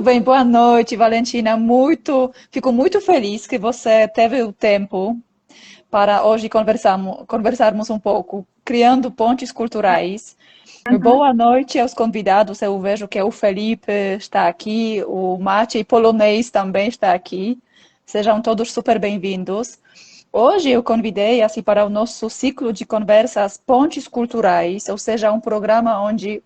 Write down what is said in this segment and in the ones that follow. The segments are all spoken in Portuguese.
bem, boa noite, Valentina. Fico muito feliz que você teve o tempo para hoje conversarmos um pouco, criando pontes culturais. Uhum. Boa noite aos convidados. Eu vejo que o Felipe está aqui, o Maciej polonês também está aqui. Sejam todos super bem-vindos. Hoje eu convidei assim para o nosso ciclo de conversas Pontes Culturais, ou seja, um programa onde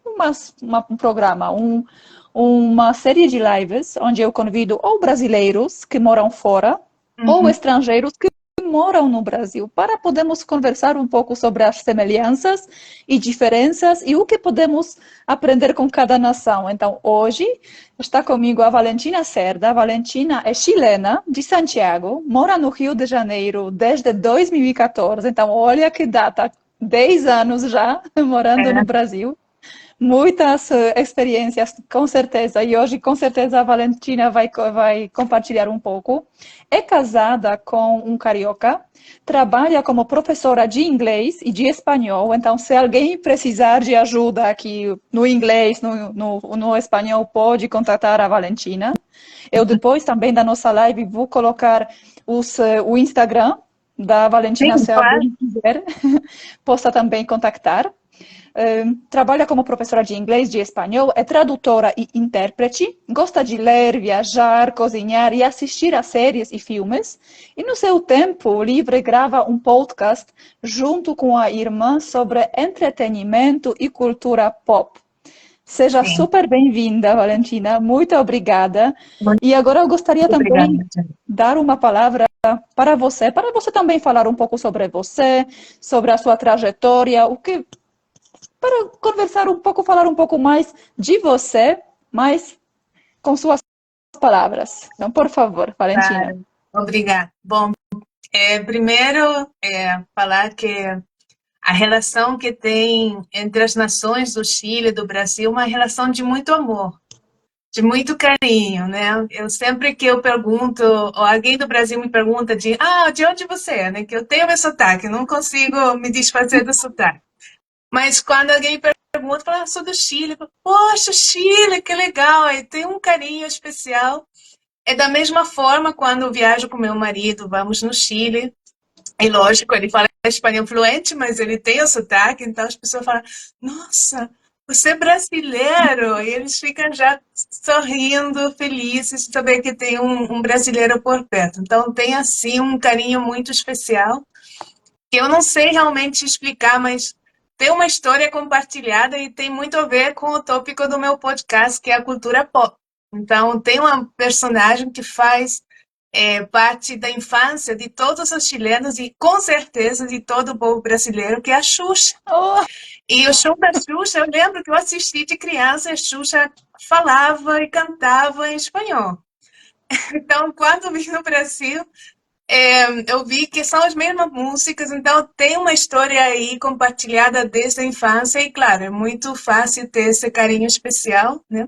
uma série de lives onde eu convido ou brasileiros que moram fora ou Uhum. estrangeiros que moram no Brasil para podermos conversar um pouco sobre as semelhanças e diferenças e o que podemos aprender com cada nação. Então, hoje está comigo a Valentina Cerda. A Valentina é chilena, de Santiago, mora no Rio de Janeiro desde 2014. Então, olha que data, 10 anos já morando no É, Brasil. Muitas experiências, com certeza. E hoje, com certeza, a Valentina vai compartilhar um pouco. É casada com um carioca, trabalha como professora de inglês e de espanhol. Então, se alguém precisar de ajuda aqui no inglês, no espanhol, pode contatar a Valentina. Eu depois também da nossa live vou colocar o Instagram da Valentina, sim, se claro. alguém quiser, possa também contactar. Trabalha como professora de inglês, de espanhol, é tradutora e intérprete, gosta de ler, viajar, cozinhar e assistir a séries e filmes. E no seu tempo livre grava um podcast junto com a irmã sobre entretenimento e cultura pop. Seja Sim, super bem-vinda, Valentina. Muito obrigada. muito E agora eu gostaria obrigada, também Jane. dar uma palavra para você também falar um pouco sobre você, sobre a sua trajetória, para conversar um pouco, falar um pouco mais de você, mas com suas palavras. Então, por favor, Valentina. Claro. Obrigada. Bom, primeiro, falar que a relação que tem entre as nações do Chile e do Brasil é uma relação de muito amor, de muito carinho, né? Eu sempre que eu pergunto, ou alguém do Brasil me pergunta de onde você é, né? Que eu tenho meu sotaque, não consigo me desfazer do sotaque. Mas quando alguém pergunta, fala, sou do Chile. Eu falo, poxa, Chile, que legal. Aí tem um carinho especial. É da mesma forma quando eu viajo com meu marido, vamos no Chile. E lógico, ele fala espanhol fluente, mas ele tem o sotaque, então as pessoas falam, nossa, você é brasileiro. E eles ficam já sorrindo, felizes de saber que tem um brasileiro por perto. Então tem assim um carinho muito especial que eu não sei realmente explicar, mas tem uma história compartilhada e tem muito a ver com o tópico do meu podcast, que é a cultura pop. Então, tem uma personagem que faz parte da infância de todos os chilenos e, com certeza, de todo o povo brasileiro, que é a Xuxa. Oh, E o show da Xuxa, eu lembro que eu assisti de criança, a Xuxa falava e cantava em espanhol. Então, quando vim no Brasil, eu vi que são as mesmas músicas, então tem uma história aí compartilhada desde a infância e, claro, é muito fácil ter esse carinho especial, né?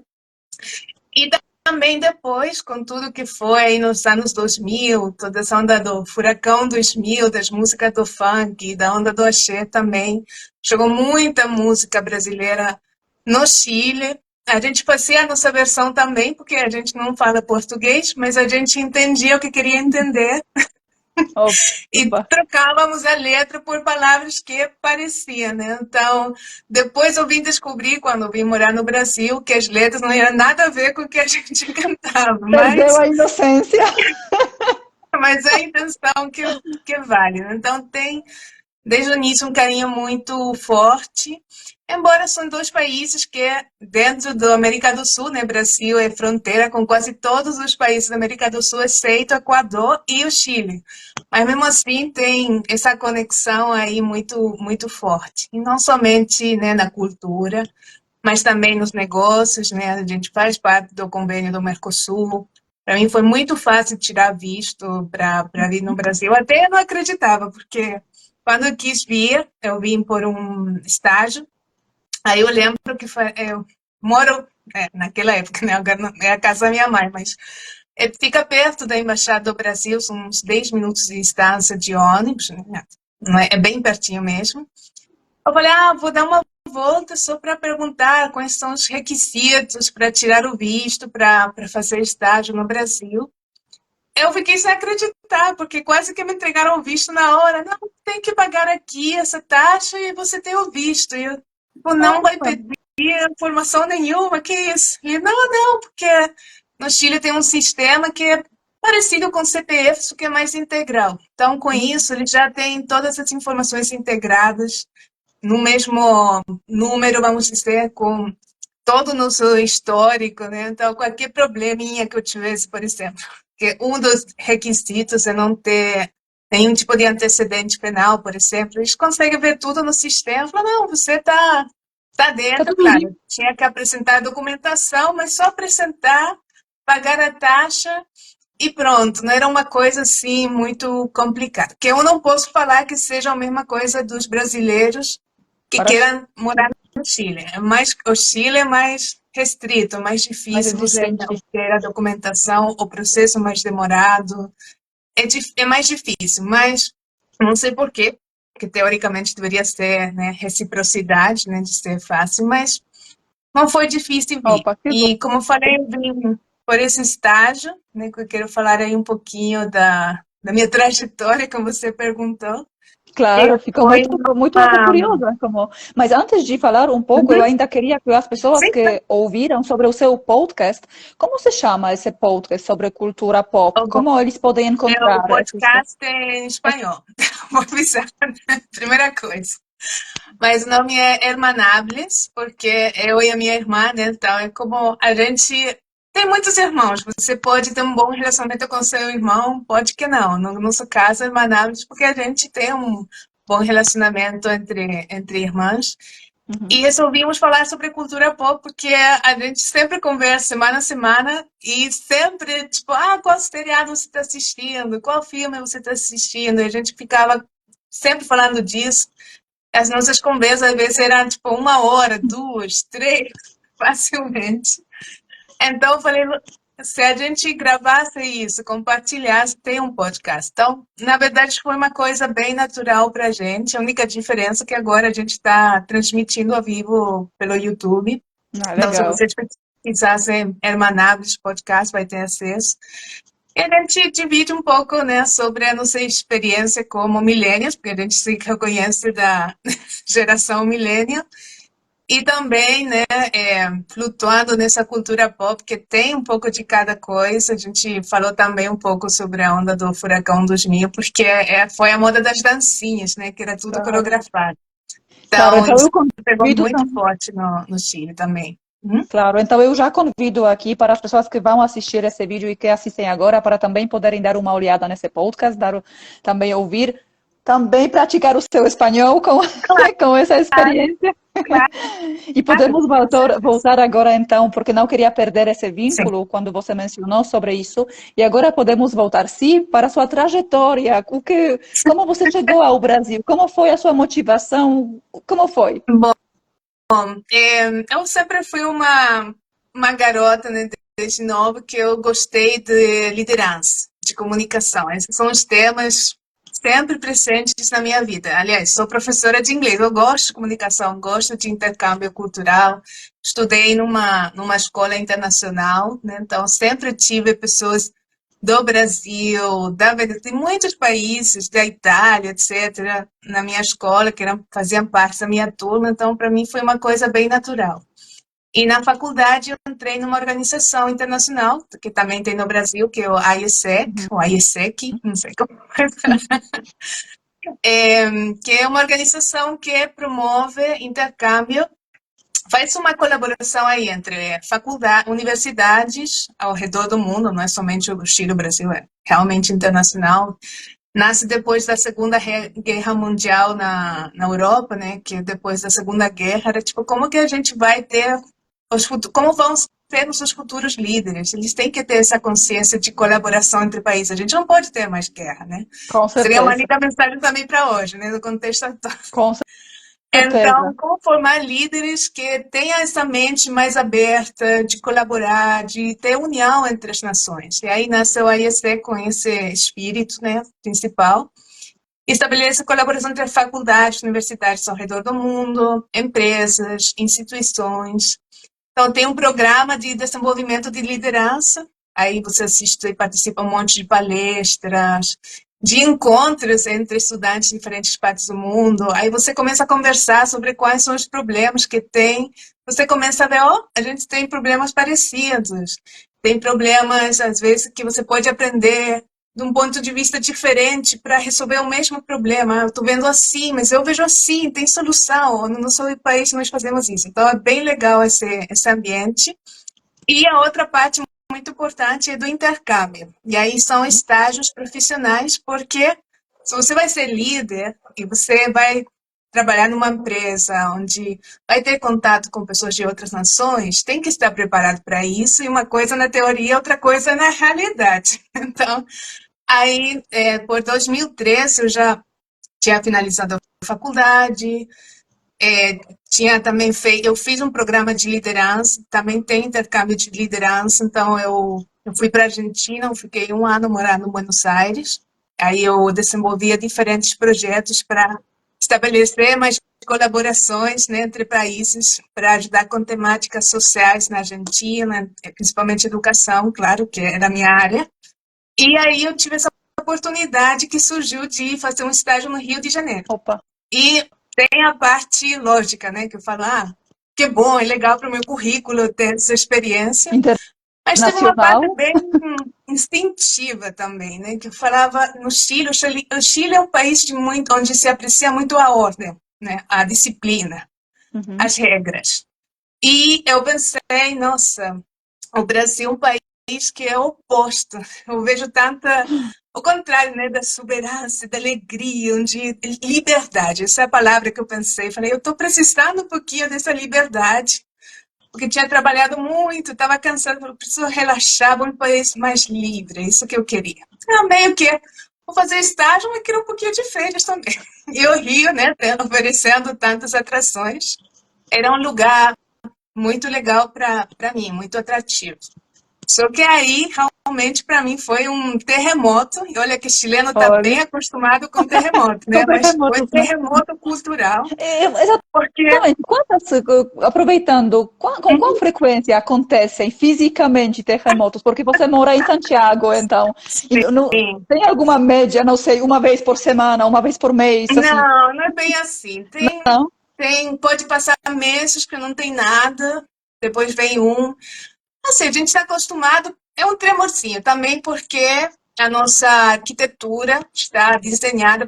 E também depois, com tudo que foi aí nos anos 2000, toda essa onda do furacão 2000, das músicas do funk, da onda do axé também, chegou muita música brasileira no Chile. A gente fazia a nossa versão também, porque a gente não fala português, mas a gente entendia o que queria entender e opa. trocávamos a letra por palavras que pareciam, né? Então, depois eu vim descobrir, quando eu vim morar no Brasil, que as letras não tinham nada a ver com o que a gente cantava, Perdeu a inocência. mas é a intenção que vale, né? Então, tem desde o início um carinho muito forte, embora são dois países que dentro da América do Sul, né, Brasil é fronteira com quase todos os países da América do Sul, exceto o Equador e o Chile. Mas mesmo assim tem essa conexão aí muito forte. E não somente, né, na cultura, mas também nos negócios, né? A gente faz parte do convênio do Mercosul. Para mim foi muito fácil tirar visto para vir no Brasil. Até eu não acreditava, porque quando eu quis vir, eu vim por um estágio. Aí eu lembro que eu moro, naquela época, né? Agora é a casa da minha mãe, mas fica perto da Embaixada do Brasil, são uns 10 minutos de distância de ônibus, né? Não é, é bem pertinho mesmo. Eu falei, vou dar uma volta só para perguntar quais são os requisitos para tirar o visto, para fazer estágio no Brasil. Eu fiquei sem acreditar, porque quase que me entregaram o visto na hora. Não, tem que pagar aqui essa taxa e você tem o visto. E eu, tipo, não vai Nossa, pedir informação nenhuma, que isso? E não, porque no Chile tem um sistema que é parecido com o CPF, só que é mais integral. Então, com isso, ele já tem todas as informações integradas no mesmo número, vamos dizer, com todo o nosso histórico, né? Então, qualquer probleminha que eu tivesse, por exemplo, que um dos requisitos é não ter nenhum tipo de antecedente penal, por exemplo, eles conseguem ver tudo no sistema. Falam, não, você tá tá dentro, tudo claro. limpo. Tinha que apresentar a documentação, mas só apresentar, pagar a taxa e pronto. Não era uma coisa assim muito complicada. Que eu não posso falar que seja a mesma coisa dos brasileiros que Para queiram morar no Chile. O Chile é mais restrito, mais mais difícil você exigente. obter a documentação, o processo mais demorado, é mais difícil, mas não sei por quê, porque teoricamente deveria ser, né, reciprocidade, né, de ser fácil, mas não foi difícil vir. Opa, que bom. E como eu falei, eu vim por esse estágio, né, que eu quero falar aí um pouquinho da minha trajetória, como você perguntou. Claro, Eu fico fui muito uma... curiosa. Mas antes de falar um pouco, eu Uhum, ainda queria que as pessoas sim, que ouviram sobre o seu podcast, como se chama esse podcast sobre cultura pop? Como eles podem o encontrar esses... podcast é em espanhol. Vou avisar, primeira coisa. Mas o nome é Hermanables, porque eu e a minha irmã, né? Então, é como a gente tem muitos irmãos. Você pode ter um bom relacionamento com seu irmão, pode que não. No nosso caso, Hermanables, porque a gente tem um bom relacionamento entre irmãs. Uhum. E resolvimos falar sobre cultura pop, porque a gente sempre conversa semana a semana e sempre, tipo, qual seriado você está assistindo? Qual filme você está assistindo? E a gente ficava sempre falando disso. As nossas conversas, às vezes, eram, tipo, 1 hora, 2, 3, facilmente. Então, eu falei, se a gente gravasse isso, compartilhasse, tem um podcast. Então, na verdade, foi uma coisa bem natural para a gente. A única diferença é que agora a gente está transmitindo ao vivo pelo YouTube. Ah, Então, se legal. vocês pesquisarem Hermanables Podcast, vai ter acesso. E a gente divide um pouco, né, sobre a nossa experiência como millennials, porque a gente se reconhece da geração millennial. E também, né, flutuando nessa cultura pop, que tem um pouco de cada coisa. A gente falou também um pouco sobre a onda do Furacão 2000, porque foi a moda das dancinhas, né, que era tudo Claro. coreografado. Claro, Então, então isso eu pegou convido muito forte no Chile também. Uhum. Claro, então eu já convido aqui para as pessoas que vão assistir esse vídeo e que assistem agora para também poderem dar uma olhada nesse podcast, também ouvir, também praticar o seu espanhol com, com essa experiência. Claro, E claro, podemos com certeza. voltar agora então, porque não queria perder esse Sim. vínculo quando você mencionou sobre isso. E agora podemos voltar, sim, para a sua trajetória. Como você chegou ao Brasil? Como foi a sua motivação? Como foi? Bom, eu sempre fui uma garota, né, desde nova, que eu gostei de liderança, de comunicação. Esses são os temas sempre presentes na minha vida. Aliás, sou professora de inglês, eu gosto de comunicação, gosto de intercâmbio cultural. Estudei numa escola internacional, né, então sempre tive pessoas do Brasil, de muitos países, da Itália, etc., na minha escola, que faziam parte da minha turma, então para mim foi uma coisa bem natural. E na faculdade eu entrei numa organização internacional, que também tem no Brasil, que é o IESEC, ou IESEC, não sei como, que é uma organização que promove intercâmbio, faz uma colaboração aí entre universidades ao redor do mundo, não é somente o Chile, o Brasil, é realmente internacional. Nasce depois da Segunda Guerra Mundial na Europa, né? Que depois da Segunda Guerra era tipo, como que a gente vai ter como vão ser os futuros líderes? Eles têm que ter essa consciência de colaboração entre países. A gente não pode ter mais guerra, né? Com Seria uma certeza, linda mensagem também para hoje, né? No contexto atual. com certeza. Então, como formar líderes que tenham essa mente mais aberta de colaborar, de ter união entre as nações? E aí nasceu a IEC com esse espírito, né, principal. Estabeleça colaboração entre faculdades, universidades ao redor do mundo, empresas, instituições. Então, tem um programa de desenvolvimento de liderança. Aí você assiste e participa um monte de palestras, de encontros entre estudantes de diferentes partes do mundo. Aí você começa a conversar sobre quais são os problemas que tem. Você começa a ver, a gente tem problemas parecidos. Tem problemas, às vezes, que você pode aprender de um ponto de vista diferente para resolver o mesmo problema. Eu estou vendo assim, mas eu vejo assim, tem solução. No nosso país nós fazemos isso. Então, é bem legal esse ambiente. E a outra parte muito importante é do intercâmbio. E aí são estágios profissionais, porque se você vai ser líder e você vai trabalhar numa empresa onde vai ter contato com pessoas de outras nações, tem que estar preparado para isso, e uma coisa na teoria, outra coisa na realidade. Então, aí, por 2013, eu já tinha finalizado a faculdade, tinha também eu fiz um programa de liderança, também tem intercâmbio de liderança, então eu fui para a Argentina, eu fiquei 1 ano morando em Buenos Aires, aí eu desenvolvia diferentes projetos para estabelecer mais colaborações, né, entre países para ajudar com temáticas sociais na Argentina, principalmente educação, claro, que era a minha área. E aí eu tive essa oportunidade que surgiu de fazer um estágio no Rio de Janeiro. Opa. E tem a parte lógica, né? Que eu falo, que bom, é legal para o meu currículo ter essa experiência. Mas teve uma parte Internacional. bem instintiva também, né? Que eu falava, no Chile, o Chile é um país onde se aprecia muito a ordem, né? A disciplina, as regras. E eu pensei, nossa, o Brasil é um país que é o oposto. Eu vejo o contrário, né, da exuberância, da alegria, de liberdade. Essa é a palavra que eu pensei. Falei, eu estou precisando um pouquinho dessa liberdade, porque tinha trabalhado muito, estava cansada, falei, preciso relaxar, vou um país mais livre, isso que eu queria. Eu meio que vou fazer estágio, mas queria um pouquinho de férias também. E o Rio, né, oferecendo tantas atrações, era um lugar muito legal para mim, muito atrativo. Só que aí, realmente, para mim, foi um terremoto. E olha que chileno está bem Olha, acostumado com terremoto, com né? Mas foi terremotos, né? terremoto cultural, porque Exatamente. Aproveitando, com qual frequência acontecem fisicamente terremotos? Porque você mora em Santiago, então, sim. tem alguma média, não sei, uma vez por semana, uma vez por mês, assim? Não, não é bem assim. Não? Pode passar meses que não tem nada, depois vem um. Assim, a gente está acostumado, é um tremorzinho também, porque a nossa arquitetura está desenhada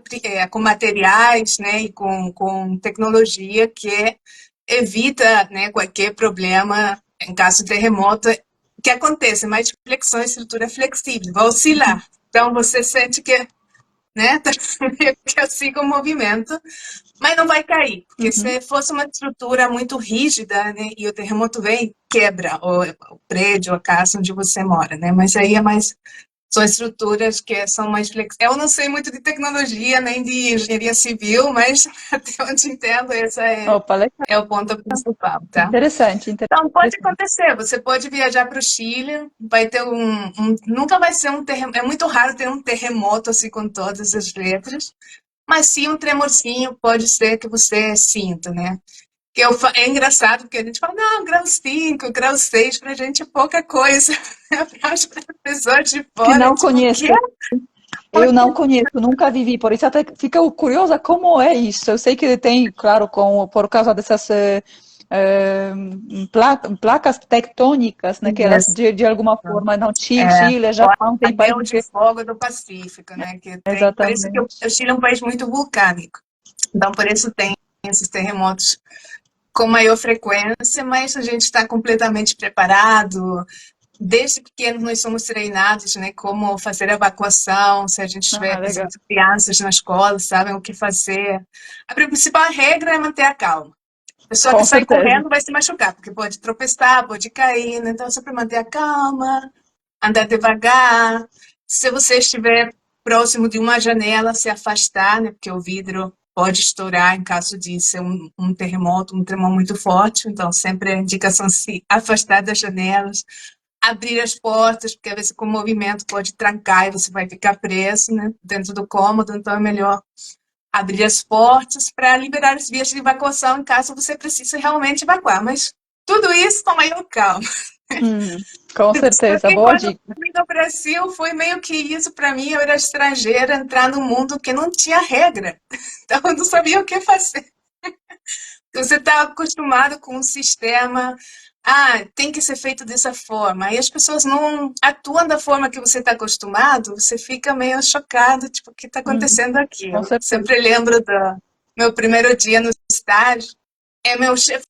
com materiais, né, e com tecnologia que evita, né, qualquer problema em caso de terremoto que aconteça, mas flexão, estrutura flexível, vai oscilar. Então você sente que, né, tá meio que assim com o movimento, mas não vai cair, porque se fosse uma estrutura muito rígida, né, e o terremoto vem, quebra o prédio, a casa onde você mora, né? Mas aí são estruturas que são mais flexíveis. Eu não sei muito de tecnologia nem de engenharia civil, mas até onde entendo, esse Opa, legal. é o ponto principal, tá? Interessante, Então, pode interessante. acontecer. Você pode viajar para o Chile, vai ter nunca vai ser um terremoto. É muito raro ter um terremoto assim com todas as letras, mas sim um tremorzinho pode ser que você sinta, né? É engraçado porque a gente fala, não, grau 5, grau 6, pra gente é pouca coisa. Para as pessoas de Que fora, não tipo, o quê? conheço. Eu não conheço, nunca vivi, por isso até fico curiosa como é isso. Eu sei que tem, claro, por causa dessas placas tectônicas, né, que elas de alguma forma, não, Chile, O Japão, tem anel países de que... fogo do Pacífico, né? Por isso que Exatamente. o Chile é um país muito vulcânico. Então, por isso tem esses terremotos com maior frequência, mas a gente está completamente preparado. Desde pequenos nós somos treinados, né, como fazer evacuação, se a gente Ah, tiver legal. crianças na escola, sabem o que fazer. A principal regra é manter a calma. A pessoa que Com sai certeza. correndo vai se machucar, porque pode tropeçar, pode cair, né? Então, sempre manter a calma, andar devagar. Se você estiver próximo de uma janela, se afastar, né? Porque o vidro pode estourar em caso de ser um terremoto, um tremor muito forte. Então, sempre a indicação é se afastar das janelas. abrir as portas, porque às vezes com o movimento pode trancar e você vai ficar preso, né, dentro do cômodo, então é melhor abrir as portas para liberar as vias de evacuação em caso você precise realmente evacuar. Mas tudo isso com maior calma. Com certeza, Porque boa quando eu dica. vim no Brasil, foi meio que isso para mim. Eu era estrangeira, entrar num mundo que não tinha regra. Então, eu não sabia o que fazer. Você está acostumado com um sistema, tem que ser feito dessa forma. Aí as pessoas não atuam da forma que você está acostumado, você fica meio chocado, tipo, o que está Uhum, acontecendo aqui? com Eu certeza. sempre lembro do meu primeiro dia no estágio. Meu chefe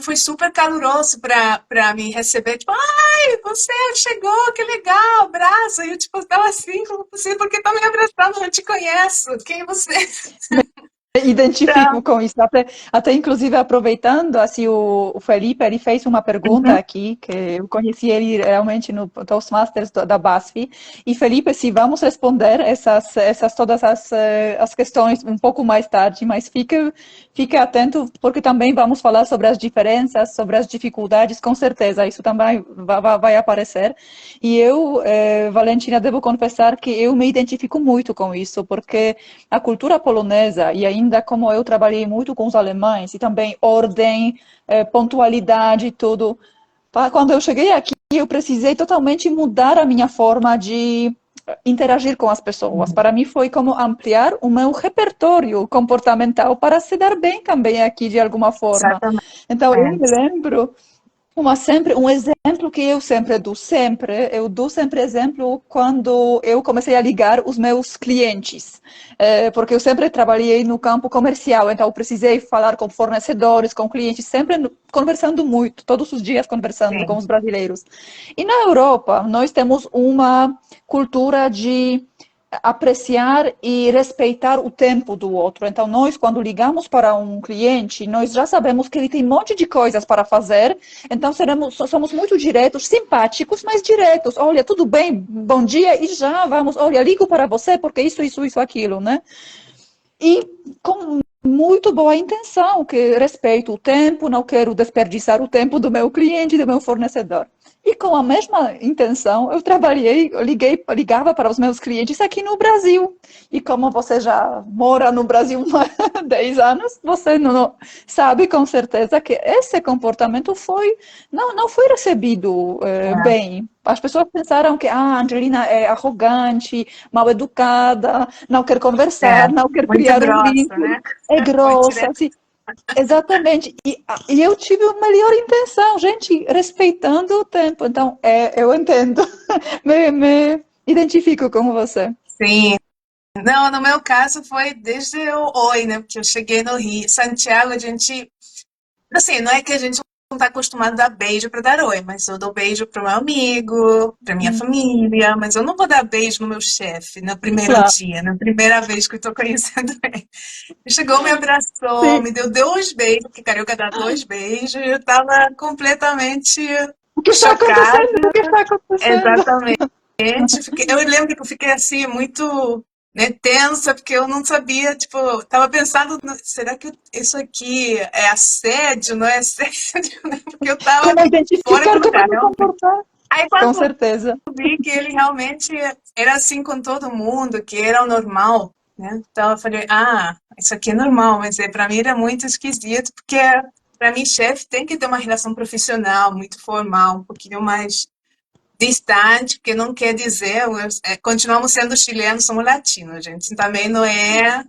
foi super caloroso para me receber, tipo, ai, você chegou, que legal, abraço. E eu, tipo, estava assim, como possível, porque tá me abraçando, eu não te conheço, quem é você? Identifico Então, com isso. Até inclusive aproveitando, assim, o Felipe, ele fez uma pergunta uhum, aqui, que eu conheci ele realmente no Toastmasters da BASF. E Felipe, se vamos responder todas as questões um pouco mais tarde, mas fique atento, porque também vamos falar sobre as diferenças, sobre as dificuldades, com certeza, isso também vai aparecer. E eu, Valentina, devo confessar que eu me identifico muito com isso, porque a cultura polonesa, e ainda como eu trabalhei muito com os alemães, e também ordem, pontualidade e tudo, quando eu cheguei aqui, eu precisei totalmente mudar a minha forma de interagir com as pessoas. Para mim foi como ampliar o meu repertório comportamental para se dar bem também aqui de alguma forma. exatamente. Então eu me lembro um exemplo que eu dou sempre exemplo quando eu comecei a ligar os meus clientes, porque eu sempre trabalhei no campo comercial, então eu precisei falar com fornecedores, com clientes, sempre conversando muito, todos os dias conversando com Sim. os brasileiros. E na Europa, nós temos uma cultura de apreciar e respeitar o tempo do outro. Então, nós, quando ligamos para um cliente, nós já sabemos que ele tem um monte de coisas para fazer, então somos muito diretos, simpáticos, mas diretos. Olha, tudo bem, bom dia, e já vamos, olha, ligo para você porque isso, aquilo, né? E com muito boa intenção, que respeito o tempo, não quero desperdiçar o tempo do meu cliente, do meu fornecedor. E com a mesma intenção, ligava para os meus clientes aqui no Brasil. E como você já mora no Brasil há 10 anos, você não sabe com certeza que esse comportamento não foi recebido É, bem. As pessoas pensaram que a Angelina é arrogante, mal educada, não quer é, conversar, não quer muito criar um grossa, vínculo, né? é Muito grossa, direta. assim, exatamente. E eu tive a melhor intenção, gente, respeitando o tempo. Então, eu entendo, me identifico com você. Sim. Não, no meu caso foi desde o oi, né? Porque eu cheguei no Rio, Santiago, a gente. Assim, não é que a gente não está acostumado a dar beijo para dar oi, mas eu dou beijo para o meu amigo, para minha Hum, família, mas eu não vou dar beijo no meu chefe no primeiro claro, dia, na primeira vez que eu estou conhecendo ele. Chegou, me abraçou, sim. me deu dois beijos, porque carioca dá dois beijos, e eu estava completamente O que está chocada. acontecendo? O que está acontecendo? Exatamente. Eu lembro que eu fiquei assim, muito, né, tensa, porque eu não sabia, tipo, tava pensando, será que isso aqui é assédio, não é assédio, né? Porque eu tava Como fora de identificar, como lugar, me realmente. comportar? Aí Com quando certeza. eu vi que ele realmente era assim com todo mundo, que era o normal, né? Então eu falei, isso aqui é normal, mas para mim era muito esquisito, porque para mim chefe tem que ter uma relação profissional, muito formal, um pouquinho mais distante, que não quer dizer, continuamos sendo chilenos, somos latinos, gente. Também não é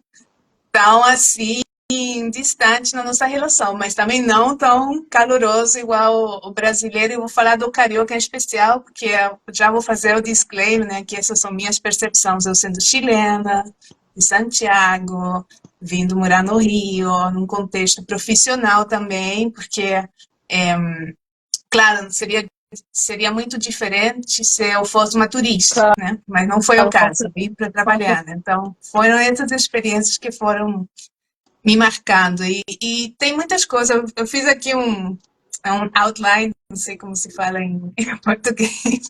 tão assim distante na nossa relação, mas também não tão caloroso igual o brasileiro. E vou falar do carioca em especial, porque eu já vou fazer o disclaimer, né, que essas são minhas percepções, eu sendo chilena, de Santiago, vindo morar no Rio, num contexto profissional também, porque é, claro, seria muito diferente se eu fosse uma turista, Claro, né? Mas não foi o com caso, eu certeza. vim para Com trabalhar, certeza. né? Então, foram essas experiências que foram me marcando. E tem muitas coisas, eu fiz aqui um outline, não sei como se fala em português,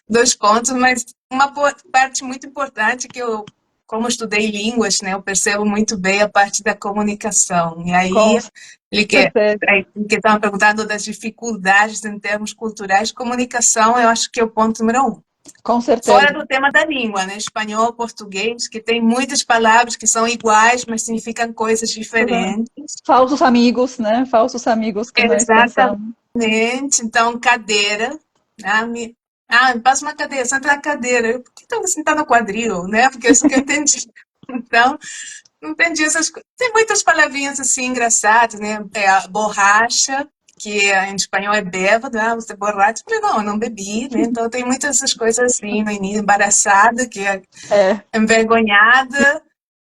dois pontos, mas uma parte muito importante que eu como estudei línguas, né, eu percebo muito bem a parte da comunicação. E Com aí, certeza. que estava perguntando das dificuldades em termos culturais, comunicação eu acho que é o ponto número um. Com Fora certeza. do tema da língua, né? Espanhol, português, que tem muitas palavras que são iguais, mas significam coisas diferentes. Falsos amigos, né? Falsos amigos que nós Exatamente. pensamos. Então, cadeira. Ah, me passa uma cadeira, senta na cadeira. Eu, por que estava sentada no quadril, né? Porque é isso que eu entendi. Então, não entendi essas coisas. Tem muitas palavrinhas assim engraçadas, né? É a borracha, que em espanhol é bêbado, ah, você é borracha. Eu falei, não, eu não bebi, né? Então tem muitas essas coisas assim no início, embaraçada, que é É. envergonhada,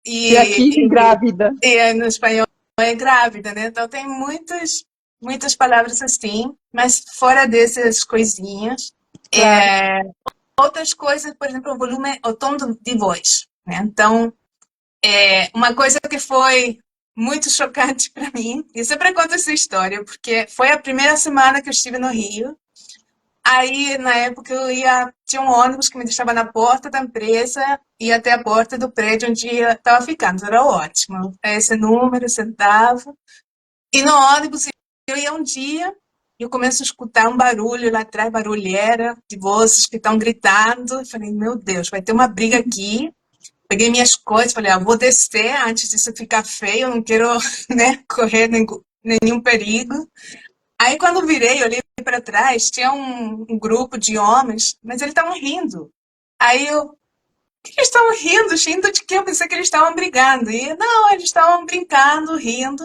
E aqui, e, grávida. no espanhol é grávida, né? Então tem muitas palavras assim, mas fora dessas coisinhas, Claro. outras coisas, por exemplo, o volume, o tom de voz, né? Então, uma coisa que foi muito chocante para mim, e sempre conto essa história, porque foi a primeira semana que eu estive no Rio. Aí, na época, tinha um ônibus que me deixava na porta da empresa e até a porta do prédio onde eu estava ficando. Era ótimo. Esse número, sentava. E no ônibus, eu ia um dia e eu começo a escutar um barulho lá atrás, barulheira, de vozes que estão gritando. Eu falei, meu Deus, vai ter uma briga aqui. Peguei minhas coisas, falei, vou descer antes disso ficar feio, eu não quero, né, correr nenhum perigo. Aí, quando virei, olhei para trás, tinha um grupo de homens, mas eles estavam rindo. Aí eu, o que eles estavam rindo? Rindo de quê? Eu pensei que eles estavam brigando. E não, eles estavam brincando, rindo,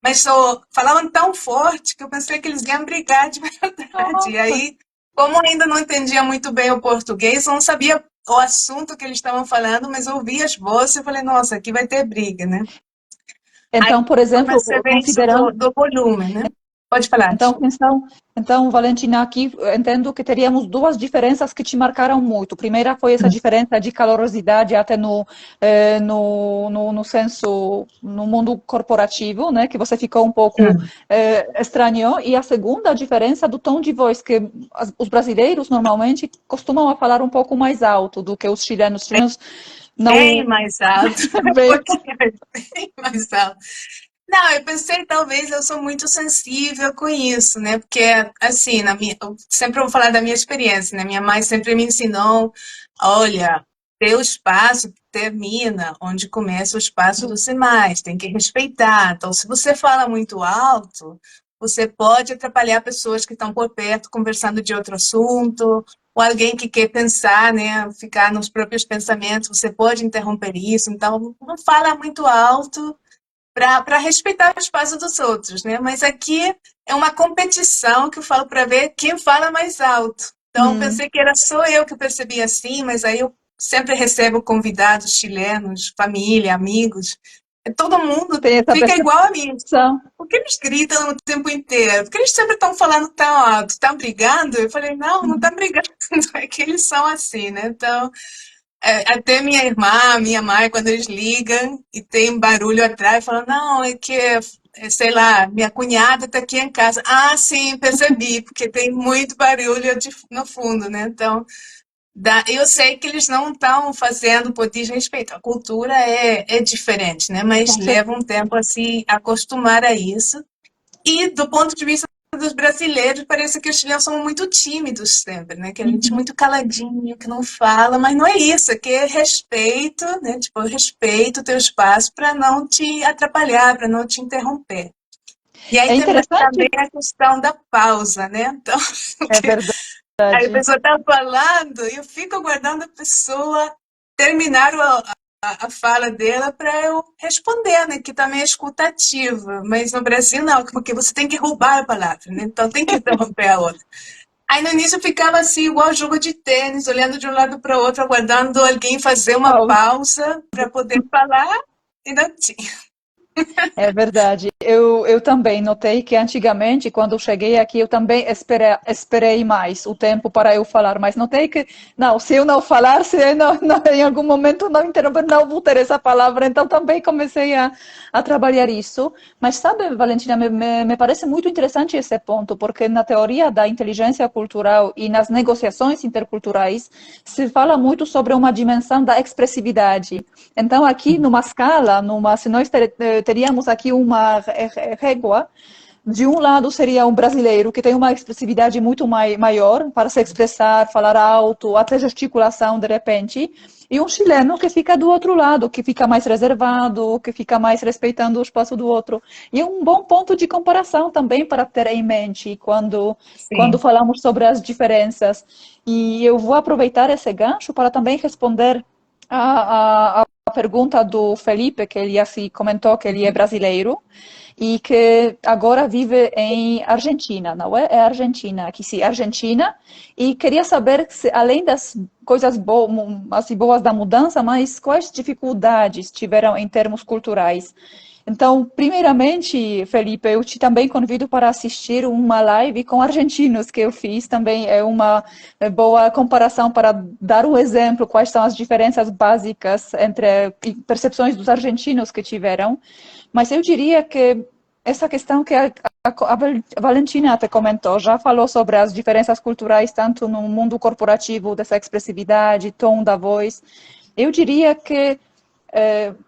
mas só falavam tão forte que eu pensei que eles iam brigar de verdade. E Nossa. aí, como eu ainda não entendia muito bem o português, eu não sabia o assunto que eles estavam falando, mas eu ouvi as vozes e falei, nossa, aqui vai ter briga, né? Aí Então, por exemplo, comecei a ver isso considerando. do volume, né? Pode falar. Então, Valentina, aqui entendo que teríamos duas diferenças que te marcaram muito. A primeira foi essa diferença de calorosidade até no senso, no mundo corporativo, né, que você ficou um pouco estranhou. E a segunda, a diferença do tom de voz, que os brasileiros normalmente costumam a falar um pouco mais alto do que os chilenos. Os chilenos Bem não mais alto, um veem. pouquinho bem mais alto. Não, eu pensei, talvez eu sou muito sensível com isso, né? Porque, assim, eu sempre vou falar da minha experiência, né? Minha mãe sempre me ensinou, olha, teu espaço termina onde começa o espaço dos demais, tem que respeitar. Então, se você fala muito alto, você pode atrapalhar pessoas que estão por perto conversando de outro assunto, ou alguém que quer pensar, né? Ficar nos próprios pensamentos, você pode interromper isso. Então, não fala muito alto para respeitar o espaço dos outros, né? Mas aqui é uma competição que eu falo para ver quem fala mais alto. Então, pensei que era só eu que percebia assim, mas aí eu sempre recebo convidados chilenos, família, amigos. Todo mundo Tem essa fica igual a mim. percepção. Por que eles gritam o tempo inteiro? Porque eles sempre estão falando tão alto, estão brigando? Eu falei, não, não estão brigando, é que eles são assim, né? Então, até minha irmã, minha mãe, quando eles ligam e tem barulho atrás, falam, não, é que, sei lá, minha cunhada está aqui em casa. Ah, sim, percebi, porque tem muito barulho no fundo, né? Então, eu sei que eles não estão fazendo por desrespeito. A cultura é diferente, né? Mas Com certeza. leva um tempo a se acostumar a isso. E do ponto de vista dos brasileiros, parece que os chilenos são muito tímidos sempre, né? Que a gente é muito caladinho, que não fala, mas não é isso, é que é respeito, né? Tipo, eu respeito o teu espaço para não te atrapalhar, para não te interromper. E aí É tem também interessante, a questão da pausa, né? Então, é aí a verdade. pessoa está falando e eu fico aguardando a pessoa terminar a fala dela para eu responder, né? Que também é escutativa. Mas no Brasil não, porque você tem que roubar a palavra, né? Então tem que interromper a outra. Aí no início eu ficava assim, igual jogo de tênis, olhando de um lado para o outro, aguardando alguém fazer uma Paulo. pausa para poder falar e não tinha. É verdade. Eu também notei que antigamente, quando eu cheguei aqui, eu também esperei mais o tempo para eu falar, mas notei que, não, se eu não falar, se eu em algum momento não interromper, não vou ter essa palavra, então também comecei a trabalhar isso. Mas sabe, Valentina, me parece muito interessante esse ponto, porque na teoria da inteligência cultural e nas negociações interculturais se fala muito sobre uma dimensão da expressividade. Então, aqui numa escala, se nós teríamos aqui uma régua, de um lado seria um brasileiro que tem uma expressividade muito maior para se expressar, falar alto, até gesticulação de repente, e um chileno que fica do outro lado, que fica mais reservado, que fica mais respeitando o espaço do outro. E é um bom ponto de comparação também para ter em mente quando Sim. falamos sobre as diferenças. E eu vou aproveitar esse gancho para também responder a pergunta do Felipe, que ele assim comentou que ele é brasileiro e que agora vive em Argentina, não é? É Argentina, aqui sim, Argentina. E queria saber, se, além das coisas assim, boas da mudança, mas quais dificuldades tiveram em termos culturais? Então, primeiramente, Felipe, eu te também convido para assistir uma live com argentinos que eu fiz. Também é uma boa comparação para dar um exemplo quais são as diferenças básicas entre percepções dos argentinos que tiveram. Mas eu diria que essa questão que a Valentina até comentou, já falou sobre as diferenças culturais, tanto no mundo corporativo, dessa expressividade, tom da voz. Eu diria que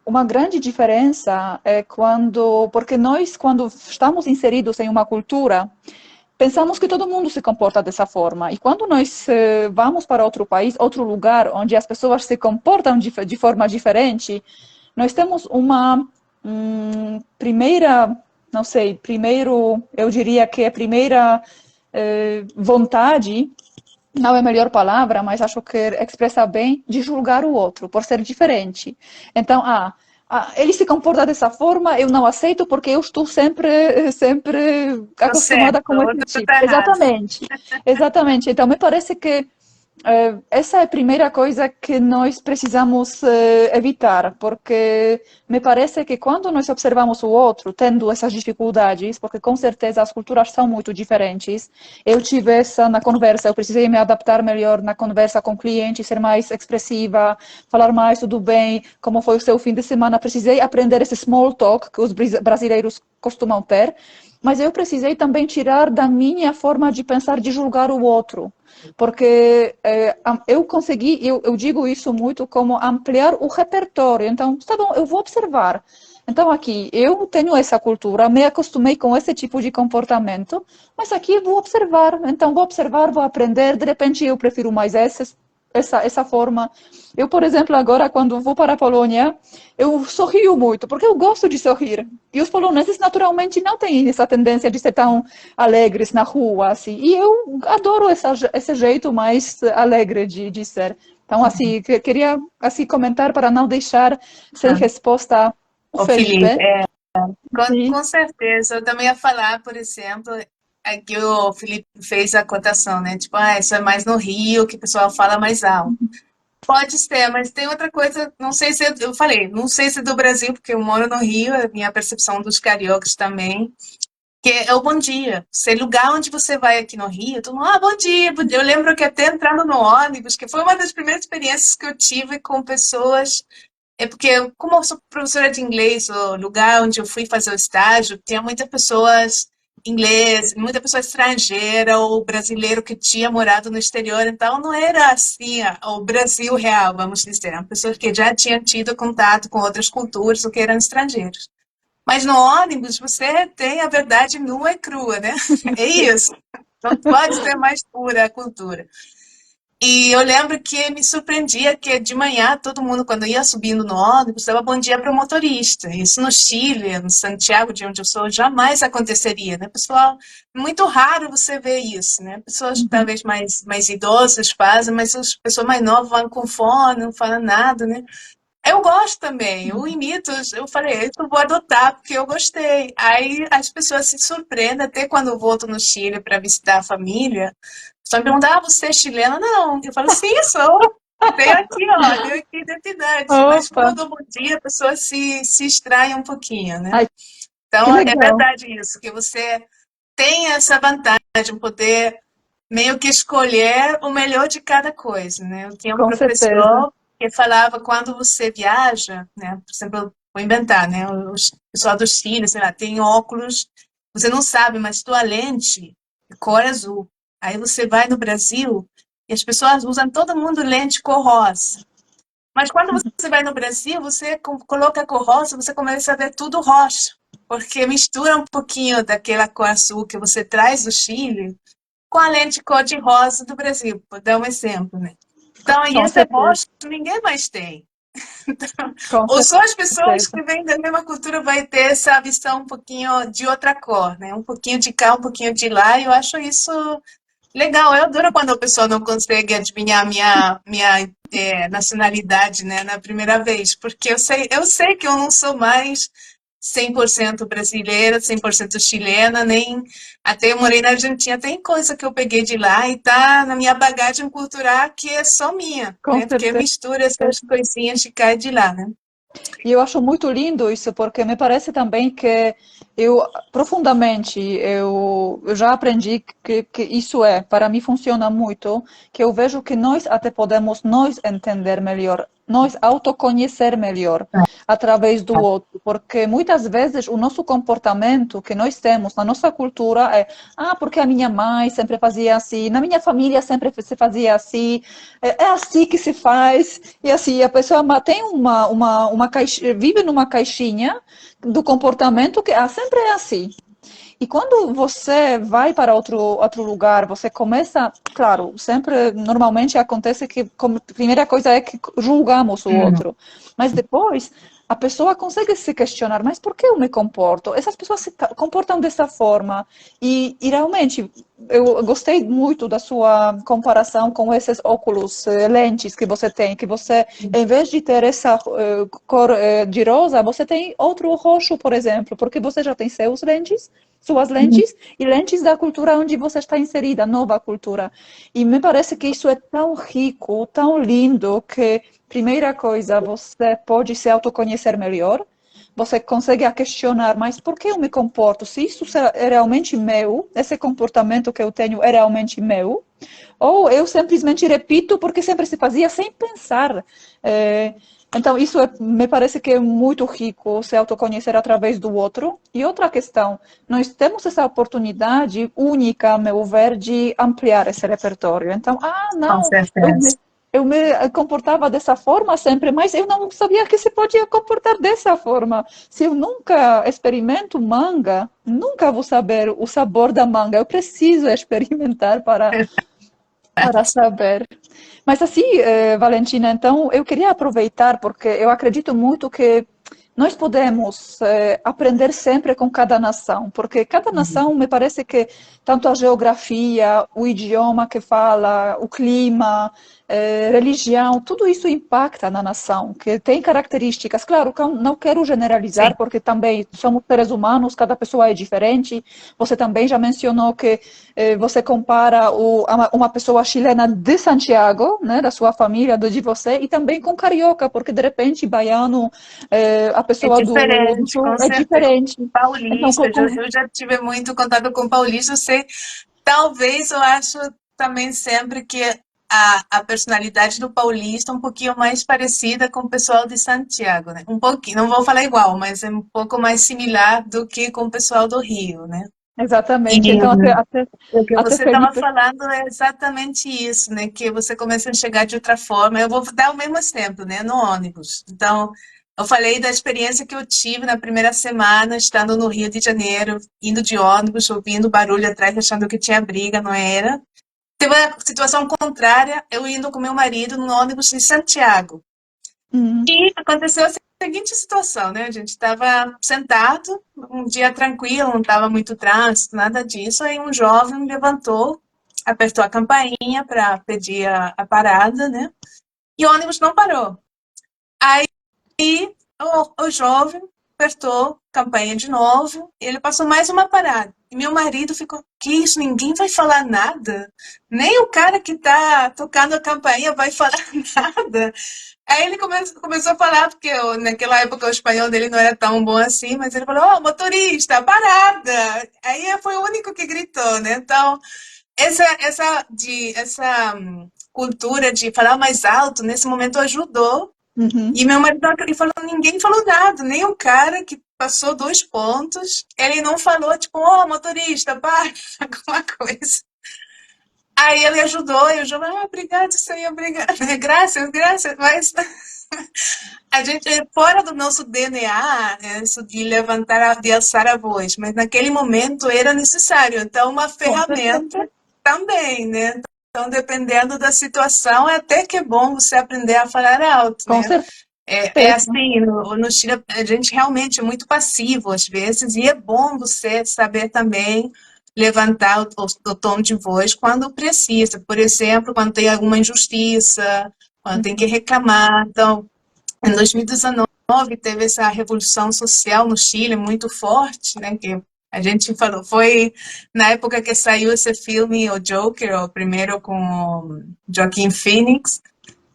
uma grande diferença é porque nós, quando estamos inseridos em uma cultura, pensamos que todo mundo se comporta dessa forma. E quando nós vamos para outro país, outro lugar, onde as pessoas se comportam de forma diferente, nós temos uma primeira, não sei, primeiro, eu diria que a primeira vontade, não é a melhor palavra, mas acho que expressa bem, de julgar o outro por ser diferente. Então, ele se comporta dessa forma, eu não aceito porque eu estou sempre Tô certo, acostumada com esse outro tipo. tá errado. Exatamente, exatamente. Então, me parece que essa é a primeira coisa que nós precisamos evitar, porque me parece que quando nós observamos o outro tendo essas dificuldades, porque com certeza as culturas são muito diferentes, eu tive essa na conversa, eu precisei me adaptar melhor na conversa com o cliente, ser mais expressiva, falar mais, tudo bem, como foi o seu fim de semana, precisei aprender esse small talk que os brasileiros costumam ter, mas eu precisei também tirar da minha forma de pensar, de julgar o outro porque eu consegui, eu digo isso muito como ampliar o repertório. Então, tá bom, eu vou observar. Então, aqui, eu tenho essa cultura, me acostumei com esse tipo de comportamento, mas aqui eu vou observar. Então, vou observar, vou aprender. De repente, eu prefiro mais essa forma. Eu, por exemplo, agora, quando vou para a Polônia, eu sorrio muito, porque eu gosto de sorrir. E os poloneses, naturalmente, não têm essa tendência de ser tão alegres na rua, assim. E eu adoro esse jeito mais alegre de ser. Então, assim, queria assim comentar para não deixar sem Ah, resposta o ô Felipe, Felipe. com Sim. certeza. Eu também ia falar, por exemplo, aqui o Felipe fez a cotação, né? Tipo, isso é mais no Rio, que o pessoal fala mais alto. Pode ser, mas tem outra coisa, não sei se eu falei, não sei se é do Brasil, porque eu moro no Rio, a minha percepção dos cariocas também, que é o bom dia. Se lugar onde você vai aqui no Rio, todo mundo, bom dia, bom dia. Eu lembro que até entrando no ônibus, que foi uma das primeiras experiências que eu tive com pessoas. É porque, como eu sou professora de inglês, o lugar onde eu fui fazer o estágio, tinha muitas pessoas inglês, muita pessoa estrangeira ou brasileiro que tinha morado no exterior, então não era assim o Brasil real, vamos dizer, eram pessoas que já tinham tido contato com outras culturas ou que eram estrangeiros. Mas no ônibus você tem a verdade nua e crua, né? É isso. Não pode ser mais pura a cultura. E eu lembro que me surpreendia que de manhã todo mundo, quando ia subindo no ônibus, dava bom dia para o motorista. Isso no Chile, no Santiago, de onde eu sou, jamais aconteceria, né? Pessoal, muito raro você ver isso, né? Pessoas Uhum. talvez mais idosas fazem, mas as pessoas mais novas vão com fone, não falam nada, né? Eu gosto também, eu imito, eu falei, eu vou adotar porque eu gostei. Aí as pessoas se surpreendem, até quando eu volto no Chile para visitar a família, só me perguntam, você é chilena? Não. Eu falo, sim, sou. Tem aqui, ó, tem aqui identidade. Mas Opa! quando bom dia, a pessoa se extrai um pouquinho, né? Ai, que Então, é legal. verdade isso, que você tem essa vantagem, poder meio que escolher o melhor de cada coisa, né? Eu tinha um Com certeza. professor que falava quando você viaja, né? Por exemplo, vou inventar, né? O pessoal do Chile, sei lá, tem óculos, você não sabe, mas tua lente é cor azul. Aí você vai no Brasil e as pessoas usam todo mundo lente cor rosa. Mas quando você vai no Brasil, você coloca a cor rosa, você começa a ver tudo roxa, porque mistura um pouquinho daquela cor azul que você traz do Chile com a lente cor-de-rosa do Brasil, por dar um exemplo, né? Então, aí Com esse certeza. roxo ninguém mais tem. Então, Com ou só as pessoas certeza. que vêm da mesma cultura vai ter essa visão um pouquinho de outra cor, né? Um pouquinho de cá, um pouquinho de lá, e eu acho isso legal. Eu adoro quando a pessoa não consegue adivinhar minha nacionalidade, né, na primeira vez, porque eu sei que eu não sou mais 100% brasileira, 100% chilena, nem até eu morei na Argentina, tem coisa que eu peguei de lá e tá na minha bagagem cultural que é só minha, Com né? Porque certeza. mistura essas coisinhas de cá e de lá, né? E eu acho muito lindo isso, porque me parece também que eu, profundamente, eu já aprendi que isso para mim funciona muito, que eu vejo que nós até podemos nós entender melhor, nós autoconhecer melhor através do outro, porque muitas vezes o nosso comportamento que nós temos na nossa cultura é, porque a minha mãe sempre fazia assim, na minha família sempre se fazia assim, é assim que se faz, e assim, a pessoa tem uma caixa, vive numa caixinha do comportamento que sempre é assim. E quando você vai para outro lugar, você começa, claro, sempre, normalmente acontece que a primeira coisa é que julgamos o Hum, outro, mas depois a pessoa consegue se questionar, mas por que eu me comporto? Essas pessoas se comportam dessa forma e realmente eu gostei muito da sua comparação com esses óculos, lentes que você tem, que você, em vez de ter essa cor de rosa, você tem outro roxo, por exemplo, porque você já tem seus lentes, suas lentes e lentes da cultura onde você está inserida, nova cultura. E me parece que isso é tão rico, tão lindo, que, primeira coisa, você pode se autoconhecer melhor, você consegue questionar, mas por que eu me comporto? Se isso é realmente meu, esse comportamento que eu tenho é realmente meu, ou eu simplesmente repito porque sempre se fazia sem pensar. Então, isso me parece que é muito rico, se autoconhecer através do outro. E outra questão, nós temos essa oportunidade única, a meu ver, de ampliar esse repertório. Então, com não, certeza. eu me comportava dessa forma sempre, mas eu não sabia que se podia comportar dessa forma. Se eu nunca experimento manga, nunca vou saber o sabor da manga. Eu preciso experimentar para saber. Mas assim, Valentina, então eu queria aproveitar, porque eu acredito muito que nós podemos aprender sempre com cada nação, porque cada nação me parece que tanto a geografia, o idioma que fala, o clima, religião, tudo isso impacta na nação, que tem características. Claro, não quero Sim. generalizar, porque também somos seres humanos, cada pessoa é diferente. Você também já mencionou que você compara uma pessoa chilena de Santiago, né, da sua família, de você, e também com carioca, porque de repente baiano, a É pessoa do diferente, sul com é certeza. diferente. Então, Paulista, eu já tive muito contato com paulista, eu sei. Talvez eu acho também sempre que a personalidade do paulista é um pouquinho mais parecida com o pessoal de Santiago, né? Um pouquinho, não vou falar igual, mas é um pouco mais similar do que com o pessoal do Rio, né? E exatamente. Então, o que até você estava Felipe. falando é exatamente isso, né? Que você começa a enxergar de outra forma. Eu vou dar o mesmo exemplo, né? No ônibus. Então, eu falei da experiência que eu tive na primeira semana, estando no Rio de Janeiro, indo de ônibus, ouvindo barulho atrás, achando que tinha briga, não era. Teve uma situação contrária, eu indo com meu marido no ônibus de Santiago. Hum, E aconteceu a seguinte situação, né? A gente estava sentado, um dia tranquilo, não estava muito trânsito, nada disso. Aí um jovem levantou, apertou a campainha para pedir a parada, né? E o ônibus não parou. Aí o jovem apertou campanha de novo, e ele passou mais uma parada. E meu marido ficou, que isso, ninguém vai falar nada? Nem o cara que tá tocando a campainha vai falar nada. Aí ele começou a falar, porque naquela época o espanhol dele não era tão bom assim, mas ele falou, motorista, parada! Aí foi o único que gritou, né? Então, essa cultura de falar mais alto, nesse momento ajudou. Uhum. E meu marido ele falou, ninguém falou nada, nem o cara que passou 2 pontos, ele não falou, tipo, motorista, para, alguma coisa. Aí ele ajudou, e eu já falei, obrigado, senhor, obrigado, graças, graças, mas a gente, fora do nosso DNA, isso de levantar, de alçar a voz, mas naquele momento era necessário, então uma Com certeza. ferramenta também, né? Então, dependendo da situação, é até que é bom você aprender a falar alto, Com né? certeza. É assim, no Chile a gente realmente é muito passivo às vezes, e é bom você saber também levantar o tom de voz quando precisa. Por exemplo, quando tem alguma injustiça, quando tem que Uhum. reclamar. Então, em 2019 teve essa revolução social no Chile muito forte, né? Que a gente falou, foi na época que saiu esse filme, o Joker, o primeiro com o Joaquin Phoenix,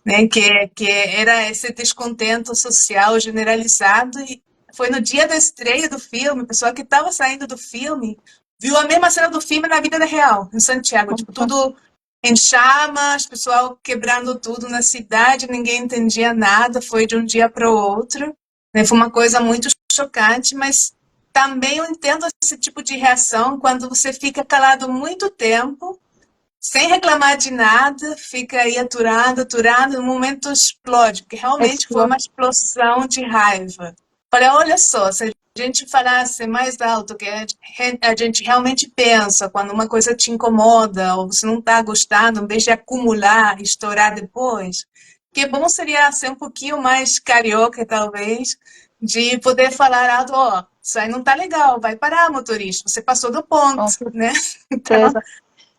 né, que era esse descontento social generalizado, e foi no dia da estreia do filme, o pessoal que estava saindo do filme viu a mesma cena do filme na vida real, em Santiago, tipo, tudo em chamas, pessoal quebrando tudo na cidade, ninguém entendia nada, foi de um dia para o outro, né, foi uma coisa muito chocante, mas também eu entendo esse tipo de reação quando você fica calado muito tempo, sem reclamar de nada, fica aí aturado, aturado, no momento explode, porque realmente foi uma explosão de raiva. Falei, olha só, se a gente falasse mais alto, que a gente realmente pensa, quando uma coisa te incomoda, ou você não está gostando, em vez de acumular, estourar depois, que bom seria ser um pouquinho mais carioca, talvez, de poder falar alto, ó, isso aí não tá legal, vai parar, motorista, você passou do ponto, Com né? Então, certeza.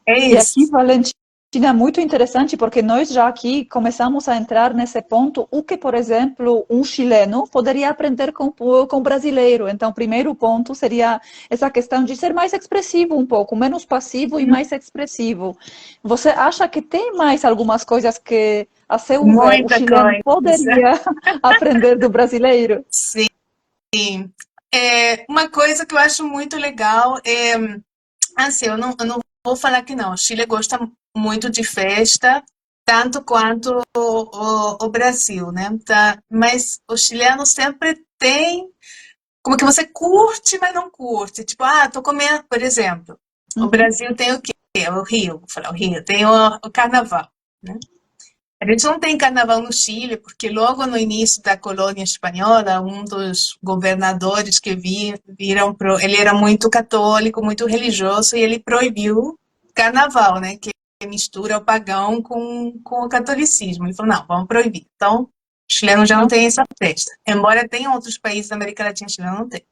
é E aqui, isso. Valentina, é muito interessante porque nós já aqui começamos a entrar nesse ponto, o que, por exemplo, um chileno poderia aprender com o brasileiro. Então, o primeiro ponto seria essa questão de ser mais expressivo um pouco, menos passivo e mais expressivo. Você acha que tem mais algumas coisas que, a seu ver, o Muita chileno coisa. poderia aprender do brasileiro? Sim. Uma coisa que eu acho muito legal é, assim, eu não vou falar que não. O Chile gosta muito de festa, tanto quanto o Brasil, né? Tá? Mas o chileno sempre tem, como que você curte, mas não curte. Tipo, tô comendo, por exemplo, o Uhum. Brasil tem o quê? O Rio, vou falar o Rio, tem o Carnaval, né? A gente não tem carnaval no Chile, porque logo no início da colônia espanhola, um dos governadores que viram, ele era muito católico, muito religioso, e ele proibiu carnaval, né? Que mistura o pagão com o catolicismo. Ele falou, não, vamos proibir. Então, o chileno já não tem essa festa. Embora tenha outros países da América Latina, o chileno não tem.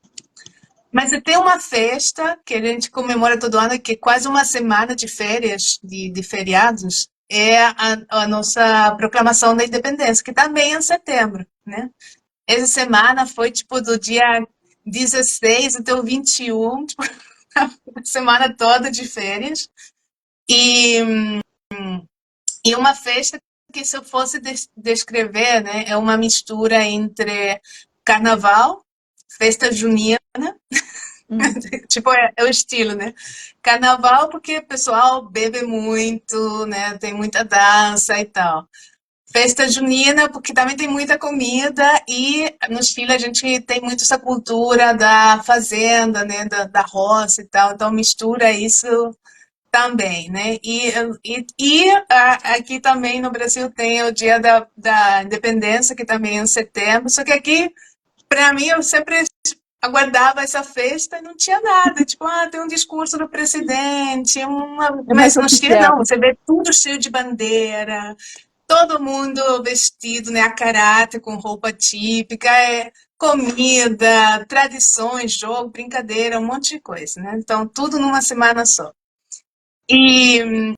Mas tem uma festa que a gente comemora todo ano, que é quase uma semana de férias, de feriados, é a nossa proclamação da independência, que também é em setembro, né? Essa semana foi, tipo, do dia 16 até o 21, tipo, a semana toda de férias. E, e uma festa que, se eu fosse descrever, né, é uma mistura entre carnaval, festa junina, Uhum. tipo, é o estilo, né? Carnaval porque o pessoal bebe muito, né? Tem muita dança e tal. Festa junina porque também tem muita comida e no Chile a gente tem muito essa cultura da fazenda, né? Da roça e tal. Então mistura isso também, né? Aqui também no Brasil tem o Dia da Independência, que também é em setembro. Só que aqui, para mim, eu sempre aguardava essa festa e não tinha nada. Tipo, tem um discurso do presidente, É mas mais no Chile não, oficial. você vê tudo cheio de bandeira, todo mundo vestido, né, a caráter, com roupa típica, comida, tradições, jogo, brincadeira, um monte de coisa, né? Então, tudo numa semana só. E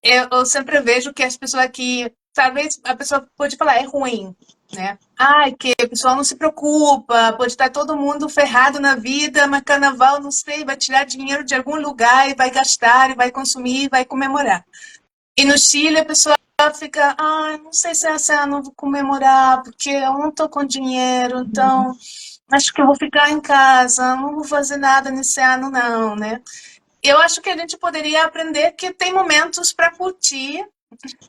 eu sempre vejo que as pessoas aqui, talvez a pessoa pode falar, é ruim. né? Ai, que o pessoal não se preocupa, pode estar todo mundo ferrado na vida, mas carnaval, não sei, vai tirar dinheiro de algum lugar e vai gastar, e vai consumir, e vai comemorar. E no Chile a pessoa fica, ah, não sei se esse ano eu vou comemorar, porque eu não estou com dinheiro, Uhum. então acho que eu vou ficar em casa, não vou fazer nada nesse ano não, né? Eu acho que a gente poderia aprender que tem momentos para curtir,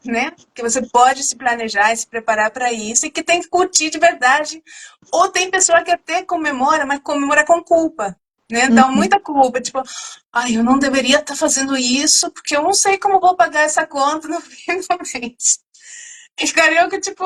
né? Que você pode se planejar e se preparar para isso e que tem que curtir de verdade. Ou tem pessoa que até comemora, mas comemora com culpa, né? Dá Uhum. muita culpa, tipo, ai, eu não deveria estar fazendo isso porque eu não sei como vou pagar essa conta no fim do mês. E carioca, tipo,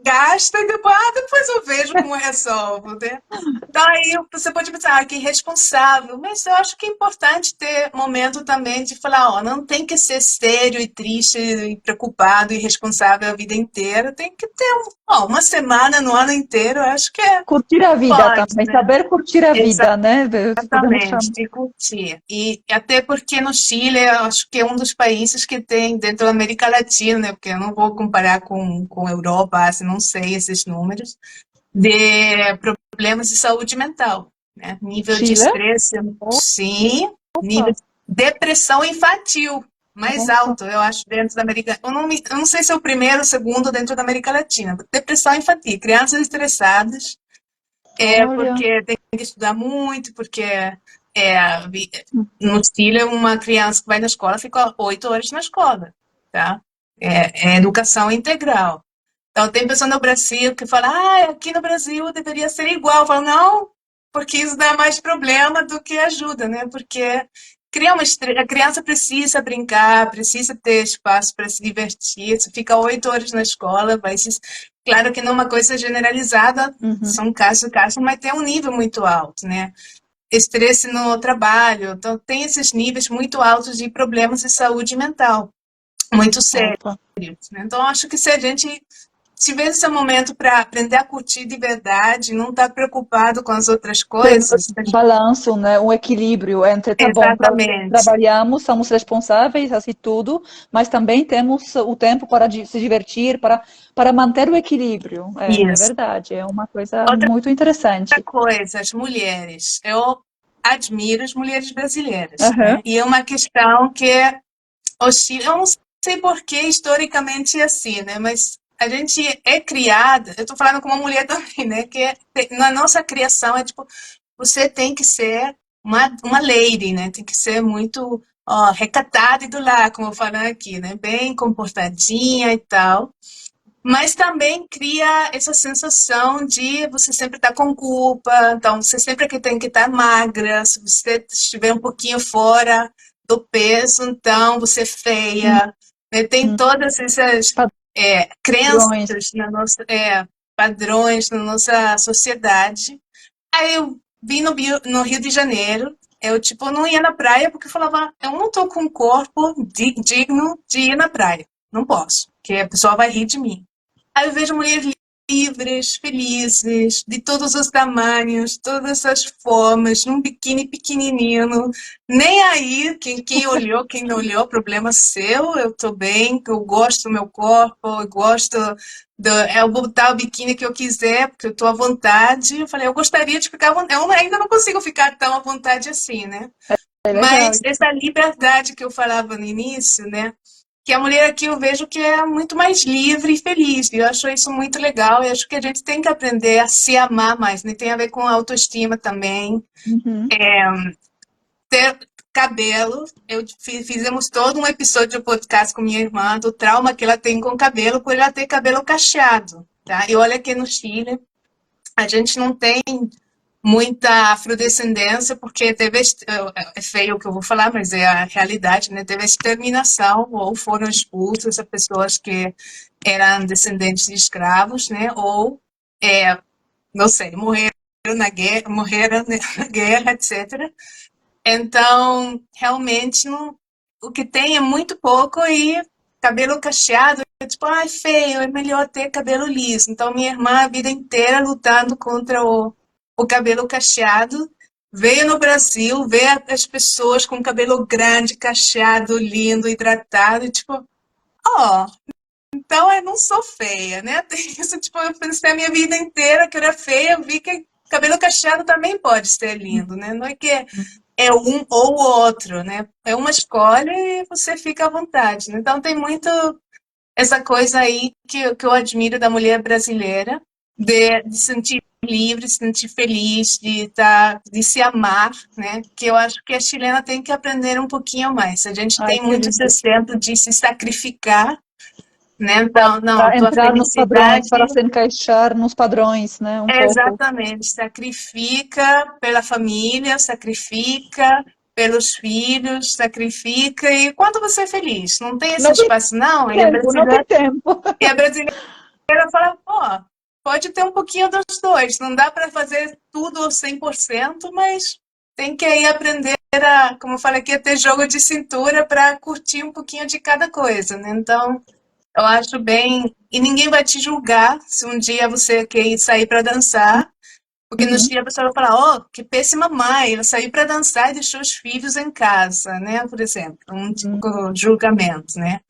gasta e depois, depois eu vejo como eu resolvo, né? Então aí você pode pensar, ah, que irresponsável, mas eu acho que é importante ter momento também de falar, ó, não tem que ser sério e triste e preocupado e responsável a vida inteira, tem que ter ó, uma semana no ano inteiro, eu acho que Curtir a vida pode, também, né? saber curtir a vida, né? Podemos Exatamente, chamar. de curtir. E até porque no Chile, eu acho que é um dos países que tem dentro da América Latina, né? Porque eu não vou comparar com a Europa, assim, não sei esses números, de problemas de saúde mental, né? Nível de Chile? estresse, sim, nível Opa, de depressão infantil mais nossa, alto, eu acho, dentro da América. Eu não sei se é o primeiro ou o segundo dentro da América Latina. Depressão infantil, crianças estressadas, olha. porque tem que estudar muito, porque no Chile uma criança que vai na escola fica 8 horas na escola, tá? É educação integral. Então, tem pessoa no Brasil que fala, ah, aqui no Brasil deveria ser igual. Eu falo, não, porque isso dá mais problema do que ajuda, né? Porque a criança precisa brincar, precisa ter espaço para se divertir. Se fica 8 horas na escola, vai se... Claro que não é uma coisa generalizada, Uhum. são casos, casos, mas tem um nível muito alto, né? Estresse no trabalho, então tem esses níveis muito altos de problemas de saúde mental, muito sérios, Opa. né? Então, acho que se a gente tiver esse momento para aprender a curtir de verdade, não estar preocupado com as outras Ter coisas. balanço, né? Um equilíbrio entre, tá bom, Exatamente, trabalhamos, somos responsáveis, assim tudo, mas também temos o tempo para se divertir, para manter o equilíbrio. É isso. verdade, é uma coisa Outra muito interessante. coisa, as mulheres. Eu admiro as mulheres brasileiras, Aham. né? E é uma questão que oscila. Eu não sei por que historicamente é assim, né? Mas a gente é criada, eu estou falando como mulher também, né? Na nossa criação é tipo, você tem que ser uma lady, né? Tem que ser muito ó, recatada e do lar, como eu falo aqui, né? Bem comportadinha e tal. Mas também cria essa sensação de você sempre estar com culpa, então você sempre que tem que estar magra, se você estiver um pouquinho fora do peso, então você é feia. Né? Tem todas essas Padrões. crenças na nossa, padrões na nossa sociedade. Aí eu vim no Rio de Janeiro, eu tipo não ia na praia porque eu falava, eu não tô com um corpo digno de ir na praia, não posso, porque a pessoa vai rir de mim. Aí eu vejo mulheres livres, felizes, de todos os tamanhos, todas as formas, num biquíni pequenininho, nem aí, quem não olhou, problema seu, eu tô bem, eu gosto do meu corpo, eu gosto eu vou botar o biquíni que eu quiser, porque eu tô à vontade. Eu falei, eu gostaria de ficar à vontade, eu ainda não consigo ficar tão à vontade assim, né? É legal. Mas essa liberdade que eu falava no início, né? Que a mulher aqui eu vejo que é muito mais livre e feliz. E eu acho isso muito legal. E acho que a gente tem que aprender a se amar mais, né? Tem a ver com autoestima também. Uhum. Ter cabelo. Fizemos todo um episódio de podcast com minha irmã do trauma que ela tem com cabelo por ela ter cabelo cacheado, tá? E olha que no Chile a gente não tem muita afrodescendência, porque teve, é feio o que eu vou falar, mas é a realidade, né? Teve exterminação, ou foram expulsas as pessoas que eram descendentes de escravos, né? Ou, não sei, morreram na guerra, etc. Então, realmente, o que tem é muito pouco e cabelo cacheado, é tipo, ai, feio, é melhor ter cabelo liso. Então, minha irmã, a vida inteira lutando contra o cabelo cacheado, veio no Brasil, vê as pessoas com cabelo grande, cacheado, lindo, hidratado, e tipo, ó, Então eu não sou feia, né? Tem isso, tipo, eu pensei a minha vida inteira que eu era feia, eu vi que cabelo cacheado também pode ser lindo, né? Não é que é um ou o outro, né? É uma escolha e você fica à vontade, né? Então tem muito essa coisa aí que eu admiro da mulher brasileira, de sentir livre, se sentir feliz, de se amar, né? Que eu acho que a chilena tem que aprender um pouquinho mais. A gente Ai, tem que muito esse lindo. exemplo de se sacrificar, né? Então, não, Para tua entrar nos padrões, felicidade para se encaixar nos padrões, né? Um é pouco. exatamente, sacrifica pela família, sacrifica pelos filhos, sacrifica, e quando você é feliz, não tem esse Não tem espaço, não, tempo, não tem tempo. e a brasileira fala, pô, pode ter um pouquinho dos dois, não dá para fazer tudo 100%, mas tem que aí aprender a, como eu falei aqui, a ter jogo de cintura para curtir um pouquinho de cada coisa, né? Então, eu acho bem. E ninguém vai te julgar se um dia você quer sair para dançar, porque no Uhum, Chile a pessoa vai falar: oh, que péssima mãe, ela saiu para dançar e deixou os filhos em casa, né? Por exemplo, um tipo uhum, de julgamento, né?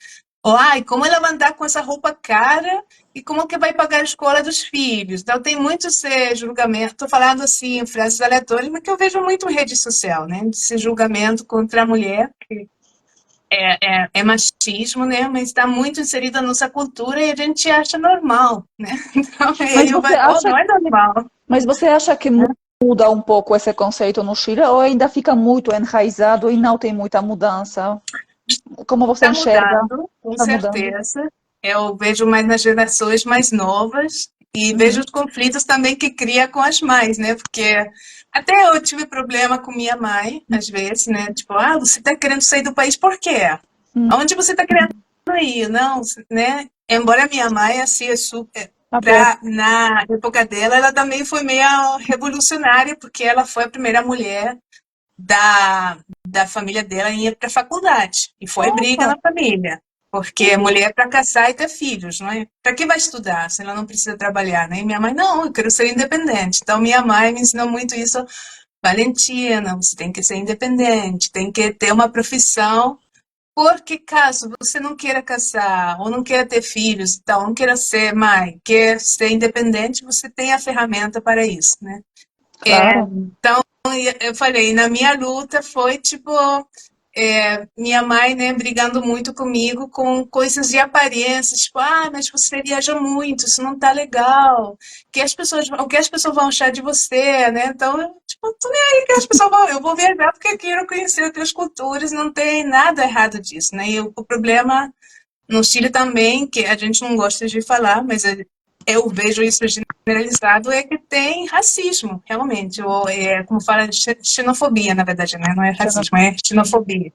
Ou, ai, como ela vai andar com essa roupa cara e como que vai pagar a escola dos filhos? Então, tem muito esse julgamento. Estou falando assim, frases aleatórias, mas que eu vejo muito em rede social, né? Esse julgamento contra a mulher, que é machismo, né? Mas está muito inserida na nossa cultura e a gente acha normal, né? Então, Mas aí eu você falo, oh, acha, não é normal. mas você acha que muda um pouco esse conceito no Chile ou ainda fica muito enraizado e não tem muita mudança? Como você Está enxerga? mudando, com Está mudando. certeza. Eu vejo mais nas gerações mais novas e vejo Uhum, os conflitos também que cria com as mães, né? Porque até eu tive problema com minha mãe, às vezes, né? Tipo, ah, você está querendo sair do país por quê? uhum. Aonde você está querendo ir? Não, né? Embora minha mãe, assim, é super... Aberto. Na época dela, ela também foi meio revolucionária, porque ela foi a primeira mulher da, da família dela ia para a faculdade. E foi briga Nossa, na família. Porque mulher é para casar e ter filhos, não é? Para que vai estudar se ela não precisa trabalhar, né? E minha mãe, não, eu quero ser independente. Então, minha mãe me ensinou muito isso. Valentina, você tem que ser independente, tem que ter uma profissão, porque caso você não queira casar ou não queira ter filhos, então não queira ser mãe, quer ser independente, você tem a ferramenta para isso, né? claro. Então, eu falei, na minha luta foi tipo minha mãe, né, brigando muito comigo com coisas de aparência, tipo, ah, mas você viaja muito, isso não tá legal, o que as pessoas vão achar de você, né? Então, eu, tipo, tô nem aí que as pessoas vão, eu vou viajar porque eu quero conhecer outras culturas, não tem nada errado disso, né? E o problema no Chile também, que a gente não gosta de falar, mas eu vejo isso generalizado, é que tem racismo, realmente. Ou como fala, xenofobia, na verdade, né? Não é racismo, é xenofobia.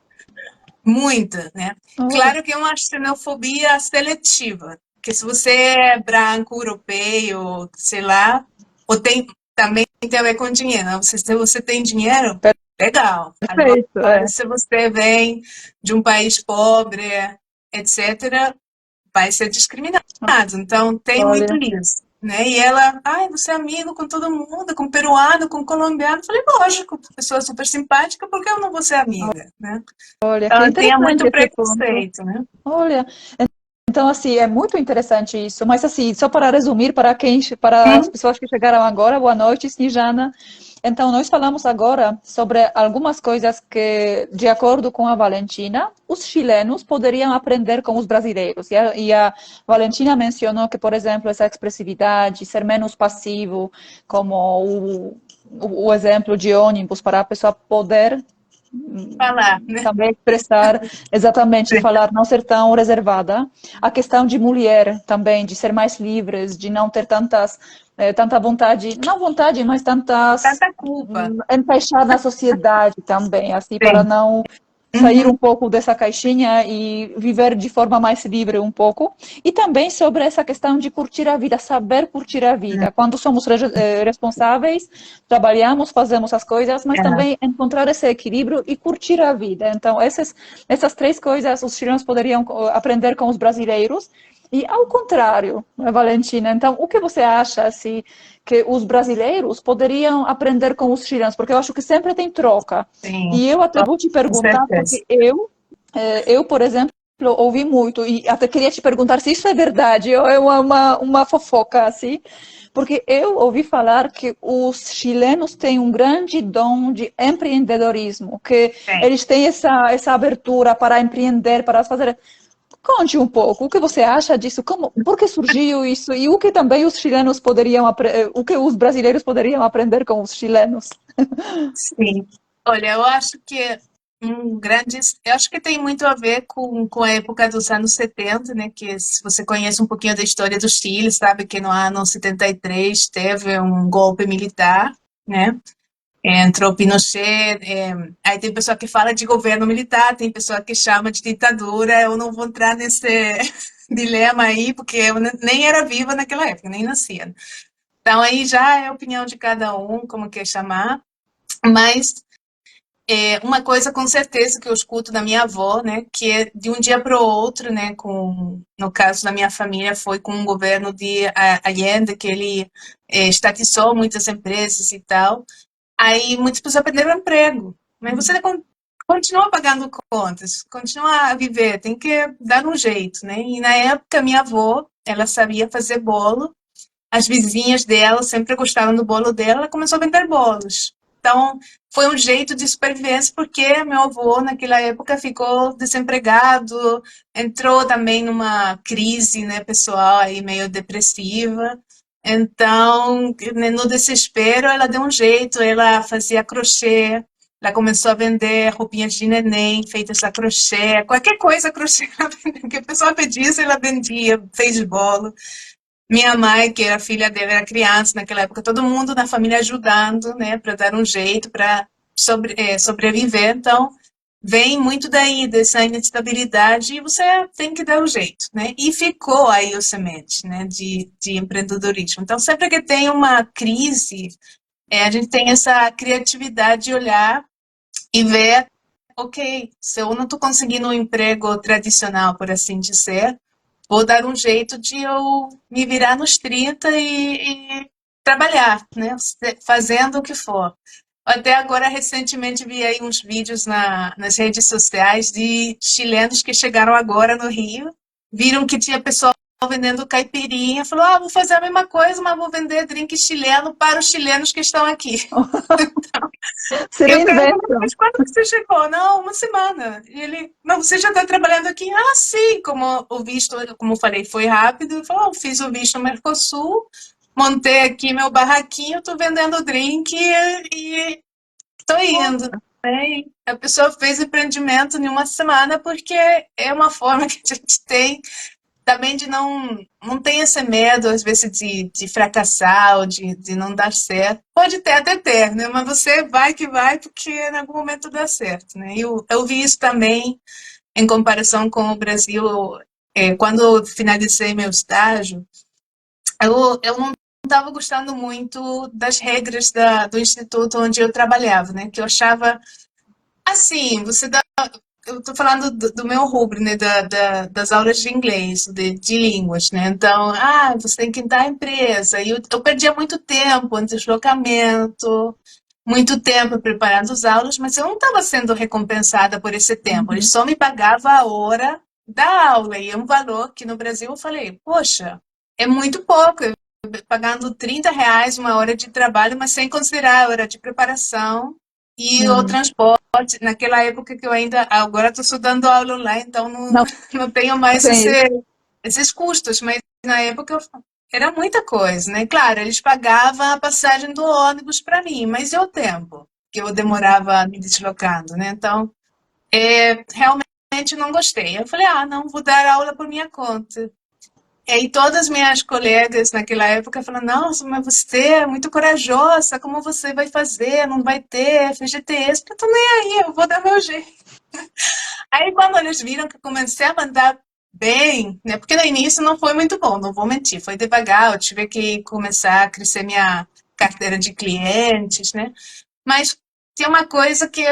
Muita, né? Olha, Claro que é uma xenofobia seletiva, que se você é branco, europeu, sei lá, ou também tem a ver com dinheiro. Né? Se você tem dinheiro, legal. perfeito, Agora, é. se você vem de um país pobre, etc., vai ser discriminado. Então, tem muito Olha, isso. Né? E ela, ai, você é amigo com todo mundo, com peruano, com colombiano. Eu falei, lógico, pessoa super simpática, por que eu não vou ser amiga? Né? olha, que Ela tinha interessante muito esse ponto. preconceito, né? Olha, então, assim, é muito interessante isso. Mas, assim, só para resumir, para as Uhum. pessoas que chegaram agora, boa noite, Snejana. Então, nós falamos agora sobre algumas coisas que, de acordo com a Valentina, os chilenos poderiam aprender com os brasileiros. E a Valentina mencionou que, por exemplo, essa expressividade, ser menos passivo, como o exemplo de ônibus, para a pessoa poder Falar, né? também expressar exatamente, falar, não ser tão reservada. A questão de mulher também, de ser mais livres, de não ter tanta vontade, não vontade, mas tantas Tanta culpa. encaixar na sociedade também, assim, para Sim. não sair Uhum. um pouco dessa caixinha e viver de forma mais livre um pouco. E também sobre essa questão de curtir a vida, saber curtir a vida. Quando somos responsáveis, trabalhamos, fazemos as coisas, mas É. também encontrar esse equilíbrio e curtir a vida. Então, essas três coisas os chilenos poderiam aprender com os brasileiros. E ao contrário, Valentina, então, o que você acha assim, que os brasileiros poderiam aprender com os chilenos? Porque eu acho que sempre tem troca. Sim, E eu até vou te com perguntar, certeza. porque eu, por exemplo, ouvi muito, e até queria te perguntar se isso é verdade, ou é uma fofoca, assim, porque eu ouvi falar que os chilenos têm um grande dom de empreendedorismo, que Tem. eles têm essa abertura para empreender, para fazer. Conte um pouco, o que você acha disso? Como, por que surgiu isso? E o que também os chilenos poderiam, o que os brasileiros poderiam aprender com os chilenos? Sim. Olha, eu acho que eu acho que tem muito a ver com a época dos anos 70, né? Que se você conhece um pouquinho da história do Chile, sabe que no ano 73 teve um golpe militar, né? Entrou Pinochet, aí tem pessoa que fala de governo militar, tem pessoa que chama de ditadura. Eu não vou entrar nesse dilema aí, porque eu nem era viva naquela época, nem nascia. Então aí já é a opinião de cada um, como quer chamar. Mas uma coisa com certeza que eu escuto da minha avó, né, que é de um dia para o outro, né, no caso da minha família foi com o governo de Allende, que ele estatizou muitas empresas e tal. Aí muitas pessoas perderam o emprego, mas você continua pagando contas, continua a viver, tem que dar um jeito, né? E na época minha avó, ela sabia fazer bolo, as vizinhas dela sempre gostavam do bolo dela, ela começou a vender bolos. Então, foi um jeito de supervivência, porque meu avô, naquela época, ficou desempregado, entrou também numa crise, né, pessoal, aí meio depressiva. Então, né, no desespero, ela deu um jeito, ela fazia crochê, ela começou a vender roupinhas de neném feitas a crochê, qualquer coisa a crochê, que a pessoa pedisse, ela vendia, fez bolo. Minha mãe, que era filha dele, era criança naquela época, todo mundo na família ajudando, né, para dar um jeito, para sobreviver. Então, vem muito daí, dessa instabilidade, e você tem que dar um jeito, né? E ficou aí o semente, né, de empreendedorismo. Então, sempre que tem uma crise, a gente tem essa criatividade de olhar e ver, ok, se eu não estou conseguindo um emprego tradicional, por assim dizer, vou dar um jeito de eu me virar nos 30 e trabalhar, né? Fazendo o que for. Até agora, recentemente, vi aí uns vídeos nas redes sociais de chilenos que chegaram agora no Rio, viram que tinha pessoal vendendo caipirinha, falou, vou fazer a mesma coisa, mas vou vender drink chileno para os chilenos que estão aqui. Se E o cara falou, reinventam. mas quando que você chegou? Não, uma semana. E ele, mas você já está trabalhando aqui? Ah, sim, como o visto, como eu falei, foi rápido. Ele falou, fiz o visto no Mercosul, montei aqui meu barraquinho, estou vendendo drink e estou indo. Né? E a pessoa fez empreendimento em uma semana porque é uma forma que a gente tem também de não ter esse medo, às vezes, de fracassar ou de não dar certo. Pode ter até ter, né? Mas você vai que vai, porque em algum momento dá certo, né? Eu vi isso também em comparação com o Brasil. Quando eu finalizei meu estágio, eu não estava gostando muito das regras do instituto onde eu trabalhava, né? Que eu achava assim, eu estou falando do meu rubro, né, das aulas de inglês, de línguas, né? Então, você tem que dar a empresa. E eu perdia muito tempo em deslocamento, muito tempo preparando as aulas, mas eu não estava sendo recompensada por esse tempo. Eles Uhum. só me pagavam a hora da aula. E é um valor que no Brasil eu falei, poxa, é muito pouco. Eu pagando R$ 30 uma hora de trabalho, mas sem considerar a hora de preparação e o Uhum. transporte. Naquela época que eu ainda, agora estou estudando aula online, então não, Não não tenho mais tem isso. esses custos, mas na época era muita coisa, né? Claro, eles pagavam a passagem do ônibus para mim, mas e o tempo que eu demorava me deslocando, né? Então, realmente não gostei. Eu falei, não, vou dar aula por minha conta. E aí todas as minhas colegas naquela época falaram, nossa, mas você é muito corajosa, como você vai fazer? Não vai ter FGTS? Eu tô nem aí, eu vou dar meu jeito. Aí quando eles viram que eu comecei a mandar bem, né? Porque no início não foi muito bom, não vou mentir, foi devagar, eu tive que começar a crescer minha carteira de clientes, né? Mas tem uma coisa que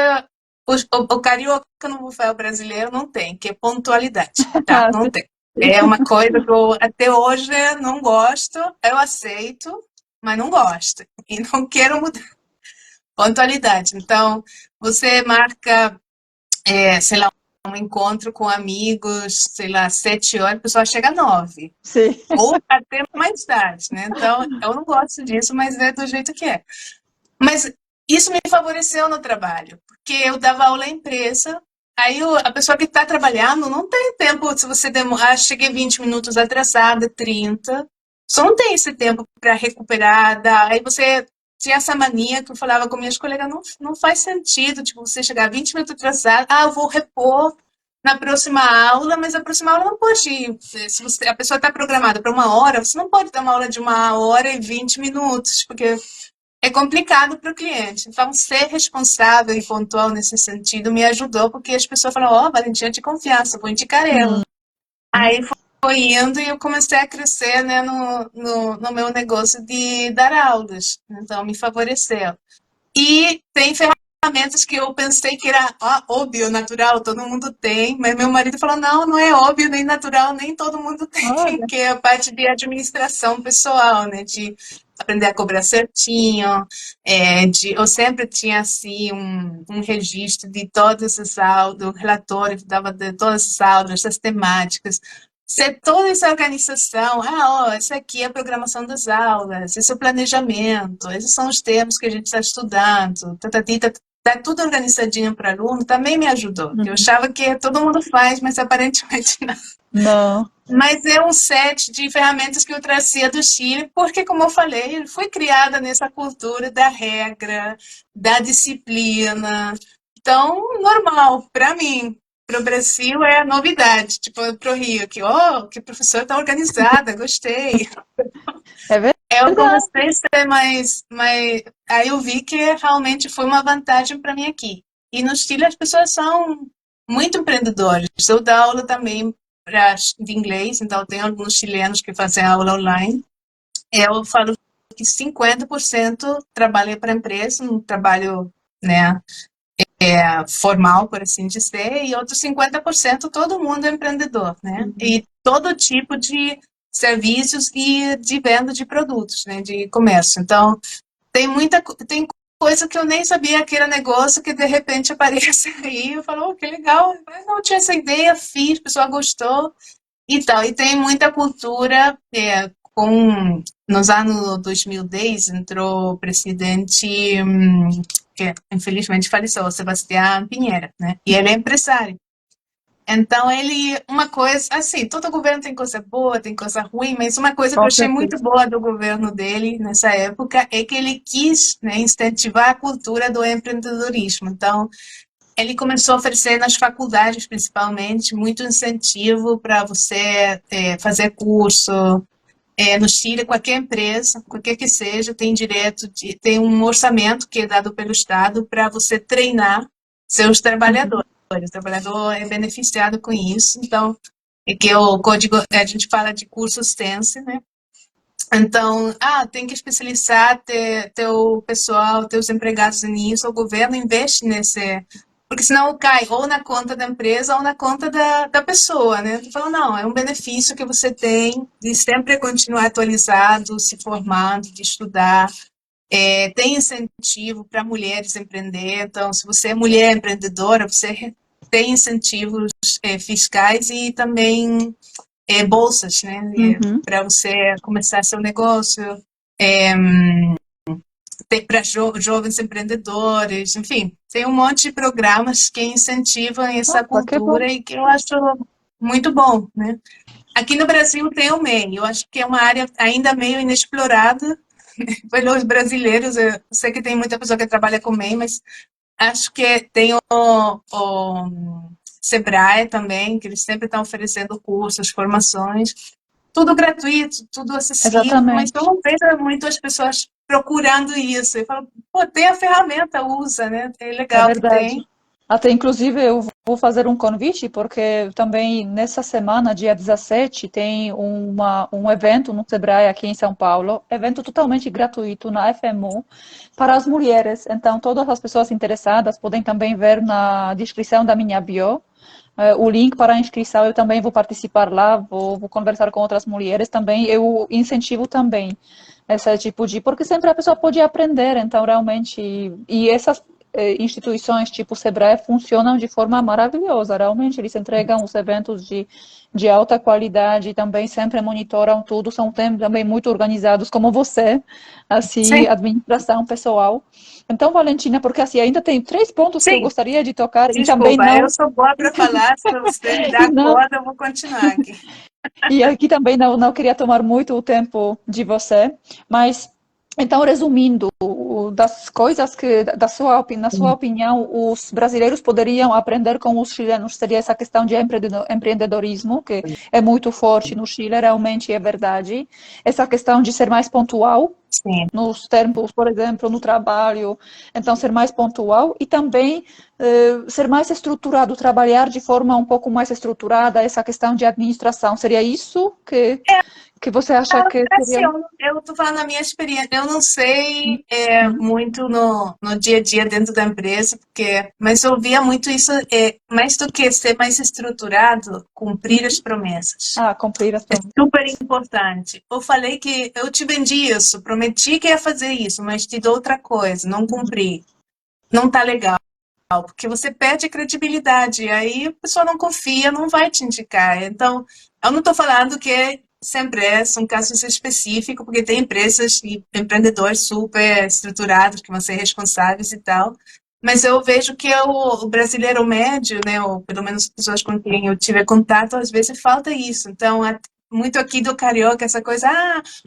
o carioca no bufel brasileiro não tem, que é pontualidade, tá? Ah, Não sim, tem. sim. É uma coisa que eu até hoje não gosto, eu aceito, mas não gosto. E não quero mudar. Pontualidade. Então, você marca, sei lá, um encontro com amigos, sei lá, 7 horas, o pessoal chega 9. Sim. Ou até mais tarde, né? Então, eu não gosto disso, mas é do jeito que é. Mas isso me favoreceu no trabalho, porque eu dava aula em empresa, aí a pessoa que está trabalhando não tem tempo, se você demorar, cheguei 20 minutos atrasada, 30, só não tem esse tempo para recuperar, aí você tinha essa mania que eu falava com minhas colegas, não faz sentido, tipo, você chegar 20 minutos atrasada, eu vou repor na próxima aula, mas a próxima aula não pode, se você, a pessoa está programada para 1 hora, você não pode dar uma aula de 1 hora e 20 minutos, porque é complicado para o cliente. Então, ser responsável e pontual nesse sentido me ajudou, porque as pessoas falam, Valentina, de confiança, vou indicar ela. Aí foi indo e eu comecei a crescer, né, no meu negócio de dar aulas. Então, me favoreceu. E tem ferramentas que eu pensei que era óbvio, natural, todo mundo tem, mas meu marido falou, não é óbvio, nem natural, nem todo mundo tem, Olha. que é a parte de administração pessoal, né, de aprender a cobrar certinho, eu sempre tinha, assim, um registro de todas as aulas, do relatório que dava de todas as aulas, das temáticas, ser toda essa organização, essa aqui é a programação das aulas, esse é o planejamento, esses são os termos que a gente está estudando, tá tudo organizadinho para aluno, também me ajudou. Eu achava que todo mundo faz, mas aparentemente não. Não. Mas é um set de ferramentas que eu trazia do Chile, porque, como eu falei, eu fui criada nessa cultura da regra, da disciplina. Então, normal, para mim. Para o Brasil é novidade, tipo, para o Rio, que professora tão organizada, gostei. É Eu verdade. comecei a ser aí eu vi que realmente foi uma vantagem para mim aqui. E no Chile as pessoas são muito empreendedoras. Eu dou aula também de inglês, então tem alguns chilenos que fazem aula online. Eu falo que 50% trabalha para a empresa, um trabalho, né, formal, por assim dizer, e outros 50% todo mundo é empreendedor, né? E todo tipo de serviços e de venda de produtos, né, de comércio. Então, tem coisa que eu nem sabia que era negócio, que de repente aparece aí, eu falo, que legal, eu não tinha essa ideia, fiz, o pessoal gostou e tal. E tem muita cultura, nos anos 2010 entrou o presidente, que infelizmente faleceu, o Sebastián Pinheira, né? E ele é empresário. Então, uma coisa, assim, todo governo tem coisa boa, tem coisa ruim, mas uma coisa que eu Com achei muito certeza. boa do governo dele nessa época é que ele quis, né, incentivar a cultura do empreendedorismo. Então, ele começou a oferecer nas faculdades, principalmente, muito incentivo para você fazer curso. No Chile, qualquer empresa, qualquer que seja, tem um orçamento que é dado pelo Estado para você treinar seus trabalhadores. O trabalhador é beneficiado com isso. Então, é que o código, a gente fala de curso Sense, né? Então, tem que especializar teu pessoal, teus empregados nisso, o governo investe nesse, porque senão cai ou na conta da empresa ou na conta da pessoa, né? Tu fala, não, é um benefício que você tem de sempre continuar atualizado, se formando, de estudar. Tem incentivo para mulheres empreender, então, se você é mulher empreendedora, você tem incentivos fiscais e também bolsas, né, Uhum. para você começar seu negócio, é, tem para jovens empreendedores, enfim, tem um monte de programas que incentivam essa Nossa, que bom. cultura e que eu acho muito bom, né? Aqui no Brasil tem o MEI, eu acho que é uma área ainda meio inexplorada pelos brasileiros. Eu sei que tem muita pessoa que trabalha com MEI, mas acho que tem o Sebrae também, que eles sempre estão oferecendo cursos, formações, tudo gratuito, tudo acessível, mas eu Exatamente. não vejo muito as pessoas procurando isso. Eu falo, pô, tem a ferramenta, usa, né? É É legal que verdade. tem. Até inclusive eu vou fazer um convite, porque também nessa semana, dia 17, tem um evento no Sebrae aqui em São Paulo, evento totalmente gratuito na FMU para as mulheres. Então, todas as pessoas interessadas podem também ver na descrição da minha bio o link para a inscrição. Eu também vou participar lá, vou conversar com outras mulheres também. Eu incentivo também esse tipo de, porque sempre a pessoa pode aprender, então realmente, e essas instituições tipo o Sebrae funcionam de forma maravilhosa. Realmente, eles entregam os eventos de alta qualidade, também sempre monitoram tudo, são também muito organizados, como você, assim, Sim, administração pessoal. Então, Valentina, porque assim, ainda tem 3 pontos que eu sim. gostaria de tocar e também Desculpa, eu não, sou boa para falar, se você me e dá não, corda, eu vou continuar aqui. e aqui também não queria tomar muito o tempo de você, mas então, resumindo, das coisas que, na sua opinião, os brasileiros poderiam aprender com os chilenos, seria essa questão de empreendedorismo, que é muito forte no Chile, realmente é verdade. Essa questão de ser mais pontual, Sim. nos tempos, por exemplo, no trabalho, então ser mais pontual e também ser mais estruturado, trabalhar de forma um pouco mais estruturada, essa questão de administração. Seria isso que você acha que Assim, seria? eu estou falando da minha experiência, eu não sei muito no dia a dia dentro da empresa, mas eu via muito isso, mais do que ser mais estruturado, cumprir as promessas. Ah, cumprir as É promessas. super importante. Eu falei que eu te vendi isso, prometi que ia fazer isso, mas te dou outra coisa, não cumpri. Não tá legal, porque você perde a credibilidade, e aí a pessoa não confia, não vai te indicar. Então, eu não estou falando que sempre são casos específicos, porque tem empresas e empreendedores super estruturados, que vão ser responsáveis e tal, mas eu vejo que o brasileiro médio, né, ou pelo menos as pessoas com quem eu tive contato, às vezes falta isso. Então, muito aqui do carioca, essa coisa,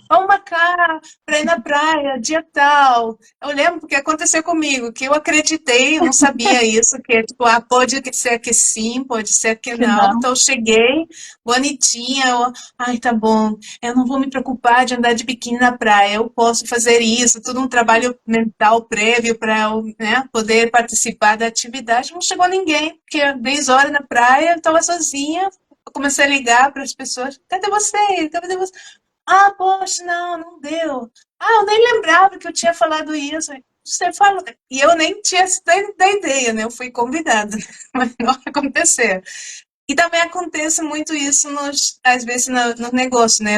vamos marcar para ir na praia, dia tal. Eu lembro porque aconteceu comigo, que eu acreditei, eu não sabia isso, que tipo, pode ser que sim, pode ser que Que não. não, Então eu cheguei, bonitinha, ai, tá bom, eu não vou me preocupar de andar de biquíni na praia, eu posso fazer isso, tudo um trabalho mental prévio para eu, né, poder participar da atividade. Não chegou ninguém, porque 10 horas na praia, eu estava sozinha, eu comecei a ligar para as pessoas, cadê você? Cadê você? Ah, poxa, não deu. Eu nem lembrava que eu tinha falado isso. Você falou. E eu nem tinha da ideia, né? Eu fui convidada, mas não aconteceu. E também acontece muito isso, às vezes, no negócio, né?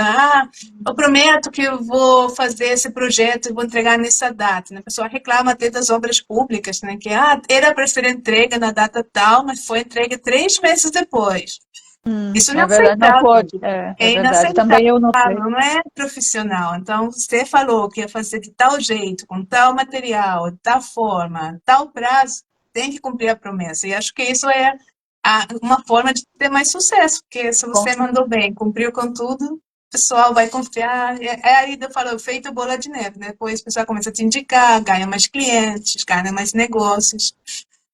Eu prometo que eu vou fazer esse projeto e vou entregar nessa data, né? A pessoa reclama até das obras públicas, né? Que era para ser entregue na data tal, mas foi entregue 3 meses depois. Isso não é é verdade, não aceitável. pode, é É verdade. inaceitável, Também eu não sei. não é profissional. Então, você falou que ia fazer de tal jeito, com tal material, de tal forma, tal prazo, tem que cumprir a promessa. E acho que isso é uma forma de ter mais sucesso, porque se Com você mandou bem, cumpriu com tudo, o pessoal vai confiar. Aí eu falo, feito bola de neve, né? Depois o pessoal começa a te indicar, ganha mais clientes, ganha mais negócios.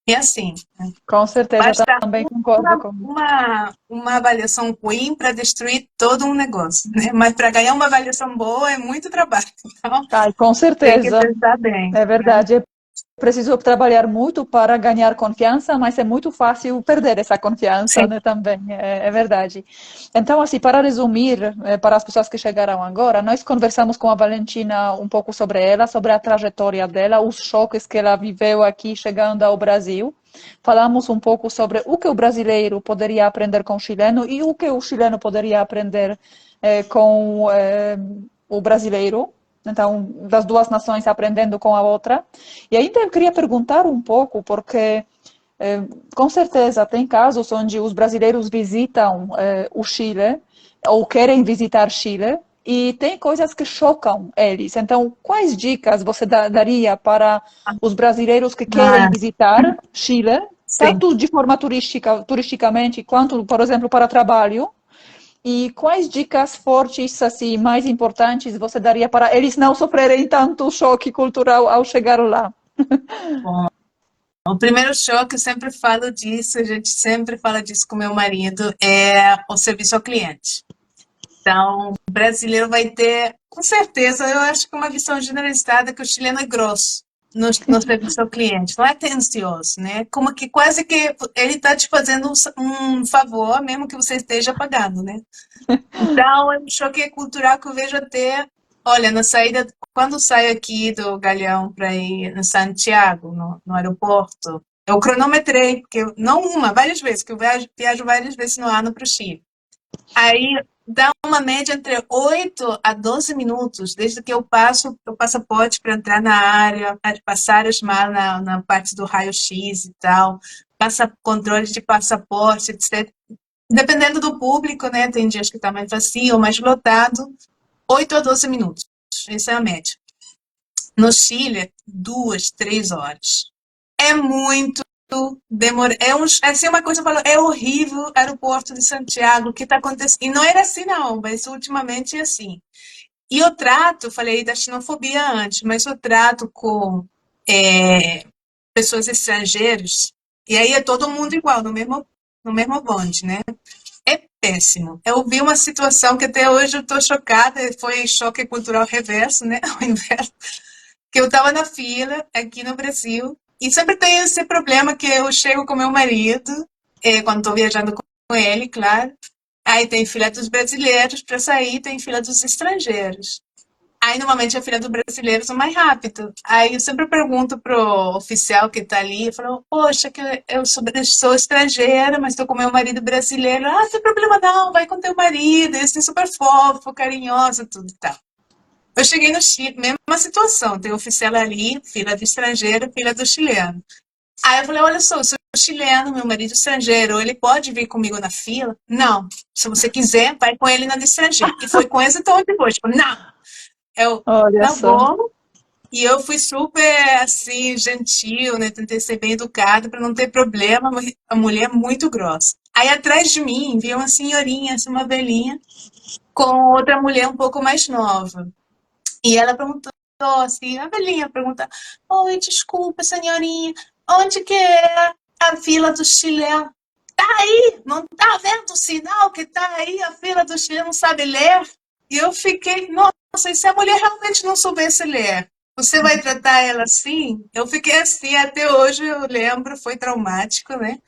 E assim, né? Com certeza, Basta também concordo uma, com. uma avaliação ruim para destruir todo um negócio, né? Mas para ganhar uma avaliação boa é muito trabalho. Então, Ai, com tem que certeza, pensar bem, é né? verdade. É preciso trabalhar muito para ganhar confiança, mas é muito fácil perder essa confiança, Sim, né, também, é verdade. Então, assim, para resumir, para as pessoas que chegaram agora, nós conversamos com a Valentina um pouco sobre ela, sobre a trajetória dela, os choques que ela viveu aqui chegando ao Brasil. Falamos um pouco sobre o que o brasileiro poderia aprender com o chileno e o que o chileno poderia aprender com o brasileiro. Então, das duas nações aprendendo com a outra. E ainda eu queria perguntar um pouco, porque com certeza tem casos onde os brasileiros visitam o Chile ou querem visitar Chile e tem coisas que chocam eles. Então, quais dicas você daria para os brasileiros que querem ah, visitar Chile, sim. tanto de forma turisticamente, quanto, por exemplo, para trabalho? E quais dicas fortes, assim, mais importantes você daria para eles não sofrerem tanto choque cultural ao chegar lá? Bom, o primeiro choque, eu sempre falo disso, a gente sempre fala disso com meu marido, é o serviço ao cliente. Então, o brasileiro vai ter, com certeza, eu acho que uma visão generalizada que o chileno é grosso no serviço ao cliente, não é atencioso, né? Como que quase que ele está te fazendo um favor, mesmo que você esteja pagando, né? Então, é um choque cultural que eu vejo até, olha, na saída, quando saio aqui do Galeão para ir em Santiago, no aeroporto, eu cronometrei, porque não uma, várias vezes, que eu viajo várias vezes no ano para o Chile. Aí dá uma média entre 8 a 12 minutos, desde que eu passo o passaporte para entrar na área, passar as malas na parte do raio-x e tal, passa controle de passaporte, etc. Dependendo do público, né? Tem dias que está mais vazio ou mais lotado, 8 a 12 minutos. Essa é a média. No Chile, 2, 3 horas. É muito demora. Assim, uma coisa falou, é horrível o aeroporto de Santiago, o que está acontecendo? E não era assim, não, mas ultimamente é assim. E o trato, falei da xenofobia antes, mas o trato com pessoas estrangeiras, e aí é todo mundo igual, no mesmo bonde, né? É péssimo. Eu vi uma situação que até hoje eu estou chocada, foi choque cultural reverso, né? Ao inverso, que eu estava na fila aqui no Brasil, e sempre tem esse problema que eu chego com meu marido, quando estou viajando com ele, claro, aí tem fila dos brasileiros para sair, tem fila dos estrangeiros. Aí, normalmente, a fila dos brasileiros é mais rápido. Aí, eu sempre pergunto pro oficial que tá ali, eu falo, poxa, que eu sou estrangeira, mas estou com meu marido brasileiro. Ah, não tem problema não, vai com teu marido, eles são super fofo, carinhoso, tudo e tal. Eu cheguei no Chile, mesma situação, tem oficial ali, fila do estrangeiro, fila do chileno. Aí eu falei, olha só, eu sou chileno, meu marido é estrangeiro, ele pode vir comigo na fila? Não. Se você quiser, vai com ele na do estrangeiro. E foi com esse tom depois. Tipo, não. Eu, Olha tá só. bom. E eu fui super, assim, gentil, né? Tentei ser bem educada para não ter problema. A mulher é muito grossa. Aí atrás de mim veio uma senhorinha, assim, uma velhinha, com outra mulher um pouco mais nova. E ela perguntou assim, a velhinha pergunta, oi, desculpa, senhorinha, onde que é a fila do chileno? Tá aí, não tá vendo o sinal que tá aí, a fila do chileno não sabe ler? E eu fiquei, nossa, e se a mulher realmente não soubesse ler? Você vai tratar ela assim? Eu fiquei assim, até hoje eu lembro, foi traumático, né?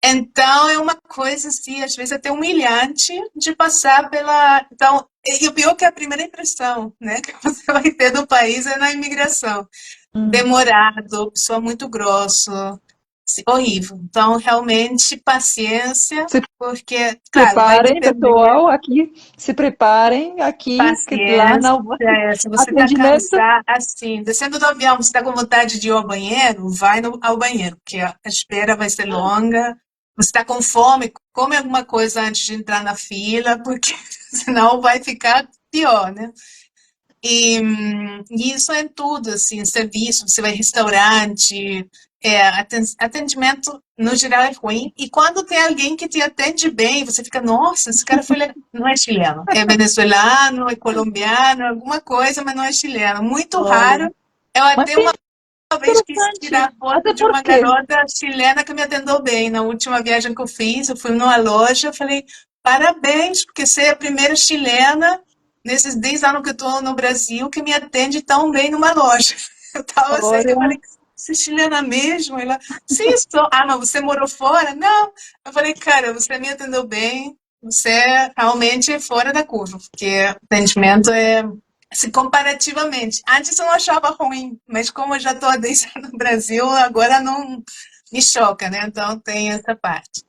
Então, é uma coisa, assim, às vezes até humilhante de passar pela. Então, e o pior que é a primeira impressão, né, que você vai ter do país é na imigração. Hum. Demorado, pessoa muito grosso, horrível. Então, realmente, paciência, Se porque, claro, vai preparem, depender. pessoal, aqui, se preparem aqui, que lá Paciência, não se você está atendimento. cansado, assim, descendo do avião, você está com vontade de ir ao banheiro, vai ao banheiro, porque a espera vai ser longa. Você está com fome, come alguma coisa antes de entrar na fila, porque senão vai ficar pior, né? E isso é tudo, assim, serviço, você vai em restaurante, atendimento no geral é ruim. E quando tem alguém que te atende bem, você fica, nossa, esse cara foi não é chileno, é venezuelano, é colombiano, alguma coisa, mas não é chileno. Muito Olha, raro. Eu mas até que uma vez quis interessante. tirar foto Até de uma porque, garota chilena que me atendeu bem. Na última viagem que eu fiz, eu fui numa loja, eu falei, parabéns, porque você é a primeira chilena nesses 10 anos que eu estou no Brasil que me atende tão bem numa loja. Eu estava assim, eu olha, falei, você é chilena mesmo? Ela, sim, sou. Ah, mas você morou fora? Não. Eu falei, cara, você me atendeu bem, você é realmente fora da curva, porque atendimento é assim, comparativamente. Antes eu não achava ruim, mas como eu já estou há 10 anos no Brasil, agora não me choca, né? Então tem essa parte.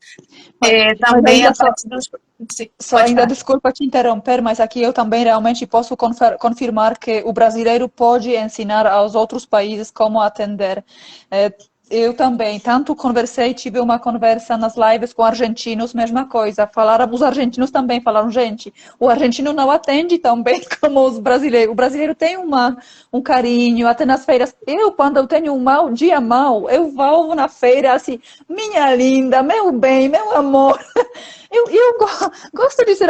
mas Também ainda a só, parte dos. Sim, só pode ainda falar. desculpa te interromper, mas aqui eu também realmente posso confirmar que o brasileiro pode ensinar aos outros países como atender. É, eu também, tanto conversei, tive uma conversa nas lives com argentinos, mesma coisa. Falaram, os argentinos também falaram, gente, o argentino não atende tão bem como os brasileiros. O brasileiro tem um carinho, até nas feiras. Eu, quando eu tenho um mau dia mau, eu vou na feira assim, minha linda, meu bem, meu amor. Gosto de ser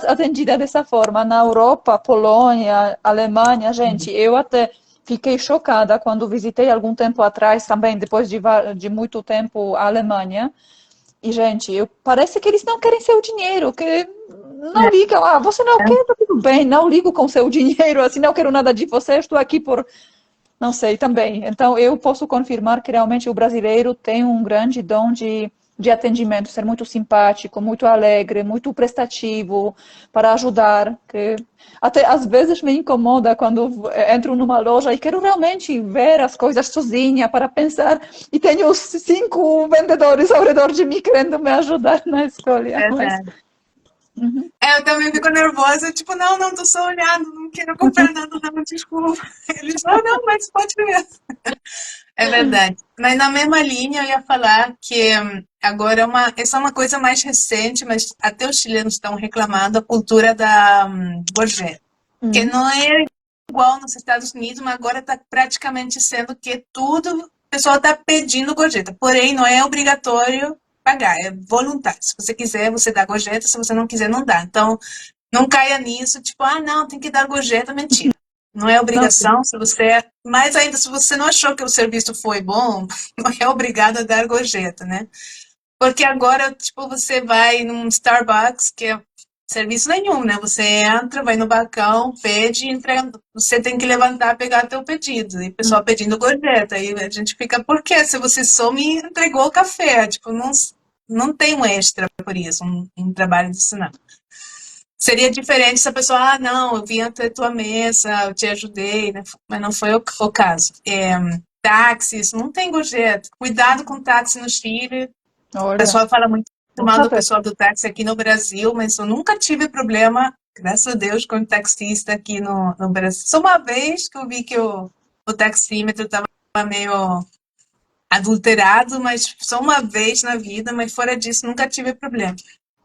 atendida dessa forma. Na Europa, Polônia, Alemanha, gente, eu até fiquei chocada quando visitei algum tempo atrás, também depois de muito tempo, a Alemanha. E, gente, parece que eles não querem seu dinheiro, que não ligam. Ah, você não quer, tá tudo bem, não ligo com seu dinheiro, assim, não quero nada de você, estou aqui por. Não sei, também. Então, eu posso confirmar que realmente o brasileiro tem um grande dom de atendimento, ser muito simpático, muito alegre, muito prestativo para ajudar. Que até às vezes me incomoda quando entro numa loja e quero realmente ver as coisas sozinha para pensar e tenho os 5 vendedores ao redor de mim querendo me ajudar na escolha. Mas Verdade. Uhum. Eu também fico nervosa, tipo, não, não, tô só olhando, não quero comprar nada, não, desculpa. Eles, não, mas pode ver. É verdade. Mas na mesma linha eu ia falar que agora essa é uma coisa mais recente, mas até os chilenos estão reclamando a cultura da gorjeta, que Uhum. não é igual nos Estados Unidos, mas agora está praticamente sendo que tudo, o pessoal está pedindo gorjeta, porém não é obrigatório pagar, é voluntário. Se você quiser, você dá gorjeta, se você não quiser, não dá. Então, não caia nisso, tipo, não, tem que dar gorjeta, mentira. Não é Não, sim. obrigação, se você, mais ainda se você não achou que o serviço foi bom, não é obrigado a dar gorjeta, né? Porque agora, tipo, você vai num Starbucks, que é serviço nenhum, né? Você entra, vai no balcão, pede, entrega, você tem que levantar, pegar teu pedido. E o Uhum. pessoal pedindo gorjeta. E a gente fica, por quê? Se você só me entregou o café, tipo, não tem um extra por isso, um trabalho disso, não. Seria diferente se a pessoa, não, eu vim até tua mesa, eu te ajudei, né? Mas não foi o caso. Táxis, não tem gorjeta. Cuidado com táxi no Chile. O Olha, pessoal fala muito vou mal do saber. pessoal do táxi aqui no Brasil, mas eu nunca tive problema, graças a Deus, com o taxista aqui no Brasil. Só uma vez que eu vi que o taxímetro estava meio adulterado, mas só uma vez na vida, mas fora disso nunca tive problema.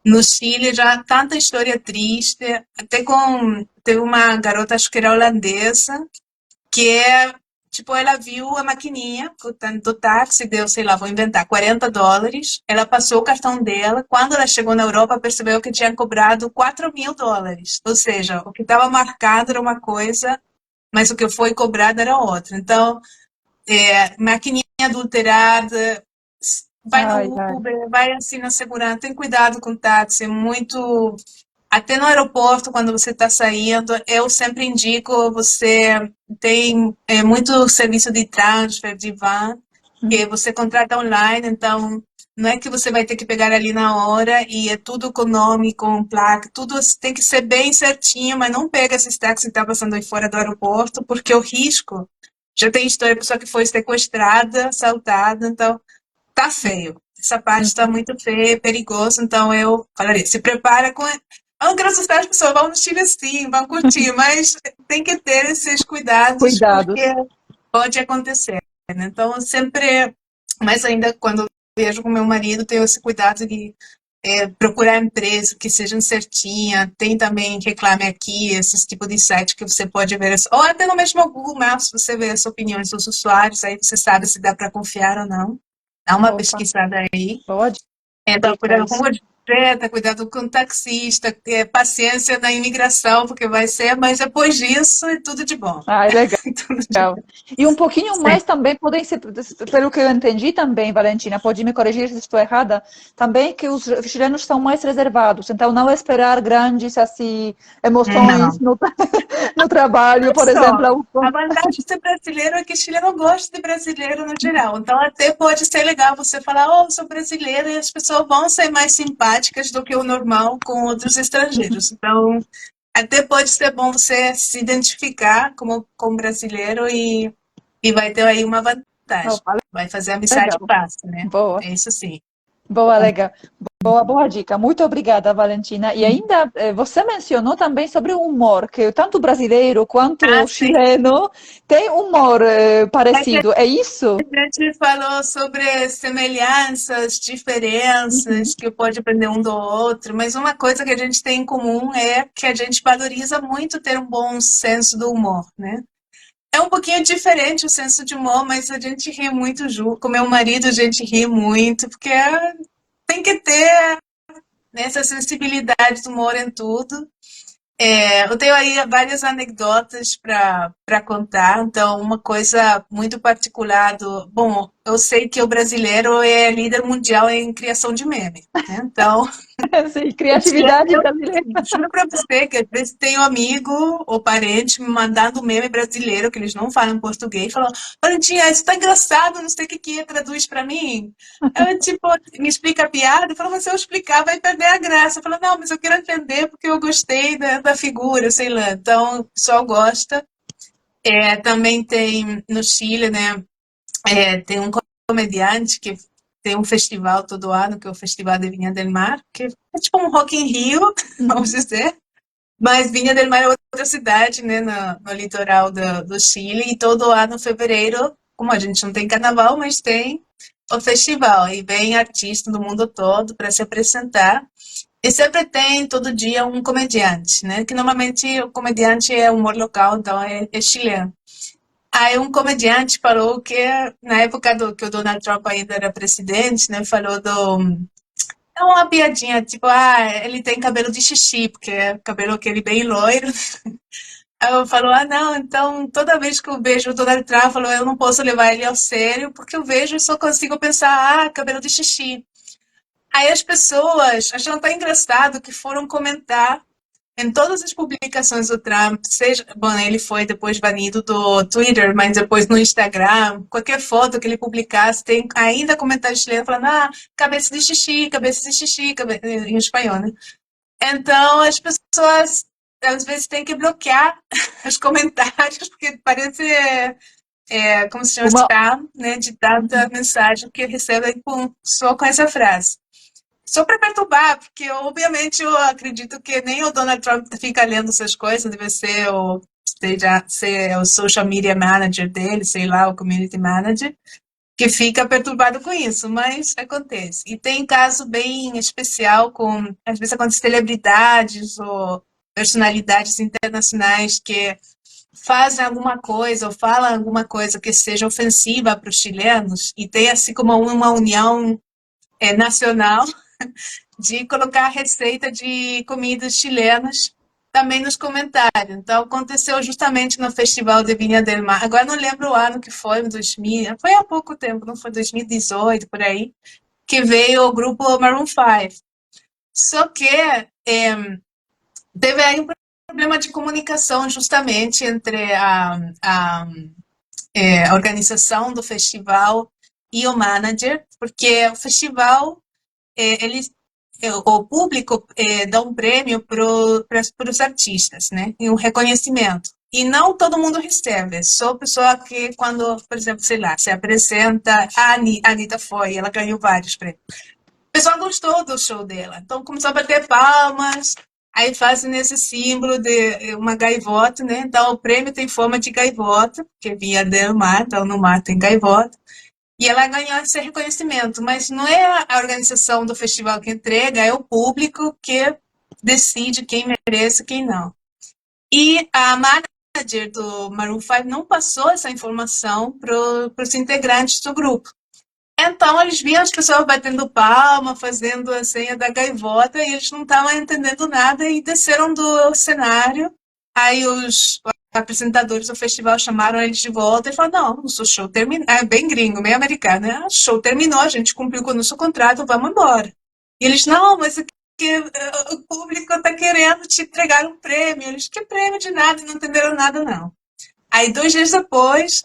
No Chile já tanta história triste, até com teve uma garota, acho que era holandesa, que é tipo, ela viu a maquininha do táxi, deu, sei lá, vou inventar, US$ 40. Ela passou o cartão dela. Quando ela chegou na Europa, percebeu que tinha cobrado US$ 4.000. Ou seja, o que estava marcado era uma coisa, mas o que foi cobrado era outra. Então, maquininha adulterada, vai Ai, no ai. Uber, vai assim na segurança, tem cuidado com o táxi, é muito. Até no aeroporto, quando você está saindo, eu sempre indico, você tem muito serviço de transfer, de van, que Uhum. você contrata online, então não é que você vai ter que pegar ali na hora e é tudo econômico, com placa, tudo tem que ser bem certinho, mas não pega esses táxis que estão passando aí fora do aeroporto, porque o risco, já tem história de pessoa que foi sequestrada, assaltada, então tá feio. Essa parte está Uhum. muito feia, é perigoso, então eu falaria, se prepara com. Vão assustar as pessoas, vão no Chile sim, vão curtir, mas tem que ter esses cuidados, porque Cuidados. pode acontecer, né? Então, eu sempre, mais ainda quando eu viajo com meu marido, tenho esse cuidado de procurar empresa que sejam certinha. Tem também Reclame Aqui, esses tipos de site que você pode ver, ou até no mesmo Google Maps, você vê as opiniões dos usuários, aí você sabe se dá para confiar ou não. Dá uma Opa, pesquisada aí. boa Então, dica cuidado com isso. o budget, cuidado com o taxista, paciência na imigração, porque vai ser, mas depois disso é tudo de bom. Ai, legal. Tudo de Legal. bom. E um pouquinho Sim. mais também podem ser, pelo que eu entendi também, Valentina, pode me corrigir se estou errada, também que os chilenos são mais reservados, então não esperar grandes assim emoções Não. no, no trabalho, por Só, exemplo. a vantagem de ser brasileiro é que Chile não gosta de brasileiro no geral. Então, até pode ser legal você falar, oh, sou brasileiro, e as pessoas vão ser mais simpáticas do que o normal com outros estrangeiros. Então, até pode ser bom você se identificar como brasileiro e vai ter aí uma vantagem. Opa, Vai fazer amizade legal. fácil, né? Boa, É isso sim. boa, legal. Boa, boa dica. Muito obrigada, Valentina. E ainda você mencionou também sobre o humor, que tanto o brasileiro quanto Ah, o sim. chileno têm humor É que parecido. É isso? a gente falou sobre semelhanças, Uhum. diferenças, que pode aprender um do outro, mas uma coisa que a gente tem em comum é que a gente valoriza muito ter um bom senso do humor, né? É um pouquinho diferente o senso de humor, mas a gente ri muito junto. Com meu marido, a gente ri muito, porque tem que ter, né, essa sensibilidade do humor em tudo. Eu tenho aí várias anedotas para contar. Então, uma coisa muito particular do. Bom, eu sei que o brasileiro é líder mundial em criação de meme, né? Então, Sim, o chileno, criatividade eu brasileira. juro pra você que às vezes tem um amigo ou parente me mandando um meme brasileiro, que eles não falam português, falando, Valentina, isso tá engraçado, não sei o que é, traduz pra mim. Eu, tipo, me explica a piada, eu falo, mas se eu explicar vai perder a graça. Eu falo, não, mas eu quero entender porque eu gostei da figura, sei lá. Então, o pessoal gosta. Também tem no Chile, né, tem um comediante que tem um festival todo ano, que é o Festival de Viña del Mar, que é tipo um Rock in Rio, vamos dizer. Mas Viña del Mar é outra cidade, né, no litoral do Chile, e todo ano, em fevereiro, como a gente não tem carnaval, mas tem o festival, e vem artistas do mundo todo para se apresentar. E sempre tem, todo dia, um comediante, né, que normalmente o comediante é humor local, então é chileno. Aí um comediante falou que, na época que o Donald Trump ainda era presidente, né, falou é uma piadinha, tipo, ele tem cabelo de xixi, porque é cabelo aquele bem loiro. Aí eu falo, não, então toda vez que eu vejo o Donald Trump, eu não posso levar ele ao sério, porque eu vejo e só consigo pensar, cabelo de xixi. Aí as pessoas acham tão engraçado que foram comentar em todas as publicações do Trump, seja, bom, ele foi depois banido do Twitter, mas depois no Instagram, qualquer foto que ele publicasse, tem ainda comentários chilenos falando, cabeça de xixi, em espanhol, né? Então, as pessoas, às vezes, têm que bloquear os comentários, porque parece, como se chama, Uma... spam, né, de tanta mensagem que recebem só com essa frase. Só para perturbar, porque obviamente eu acredito que nem o Donald Trump fica lendo essas coisas, deve ser o social media manager dele, sei lá, o community manager, que fica perturbado com isso, mas acontece. E tem caso bem especial com, às vezes acontece celebridades ou personalidades internacionais que fazem alguma coisa ou falam alguma coisa que seja ofensiva para os chilenos e tem assim como uma união nacional de colocar receita de comidas chilenas também nos comentários. Então, aconteceu justamente no Festival de Viña del Mar. Agora não lembro o ano que foi, 2000, foi há pouco tempo, não foi 2018, por aí, que veio o grupo Maroon 5. Só que teve aí um problema de comunicação justamente entre a organização do festival e o manager, porque o festival eles o público dá um prêmio para os artistas, né? E um reconhecimento. E não todo mundo recebe, só pessoa que quando, por exemplo, sei lá, se apresenta, a Anitta foi, ela ganhou vários prêmios. O pessoal gostou do show dela, então começou a bater palmas, aí fazem esse símbolo de uma gaivota, né? Então o prêmio tem forma de gaivota, que vinha do mar, então no mar tem gaivota. E ela ganhou esse reconhecimento, mas não é a organização do festival que entrega, é o público que decide quem merece e quem não. E a manager do Maroon 5 não passou essa informação para os integrantes do grupo. Então, eles viam as pessoas batendo palma, fazendo a senha da gaivota, e eles não estavam entendendo nada e desceram do cenário. Aí os apresentadores do festival chamaram eles de volta e falaram, não, o seu show terminou. É bem gringo, meio americano, né? O show terminou, a gente cumpriu com o nosso contrato, vamos embora. E eles, não, mas é que o público está querendo te entregar um prêmio. Eles, que prêmio de nada, não entenderam nada, não. Aí, 2 dias depois,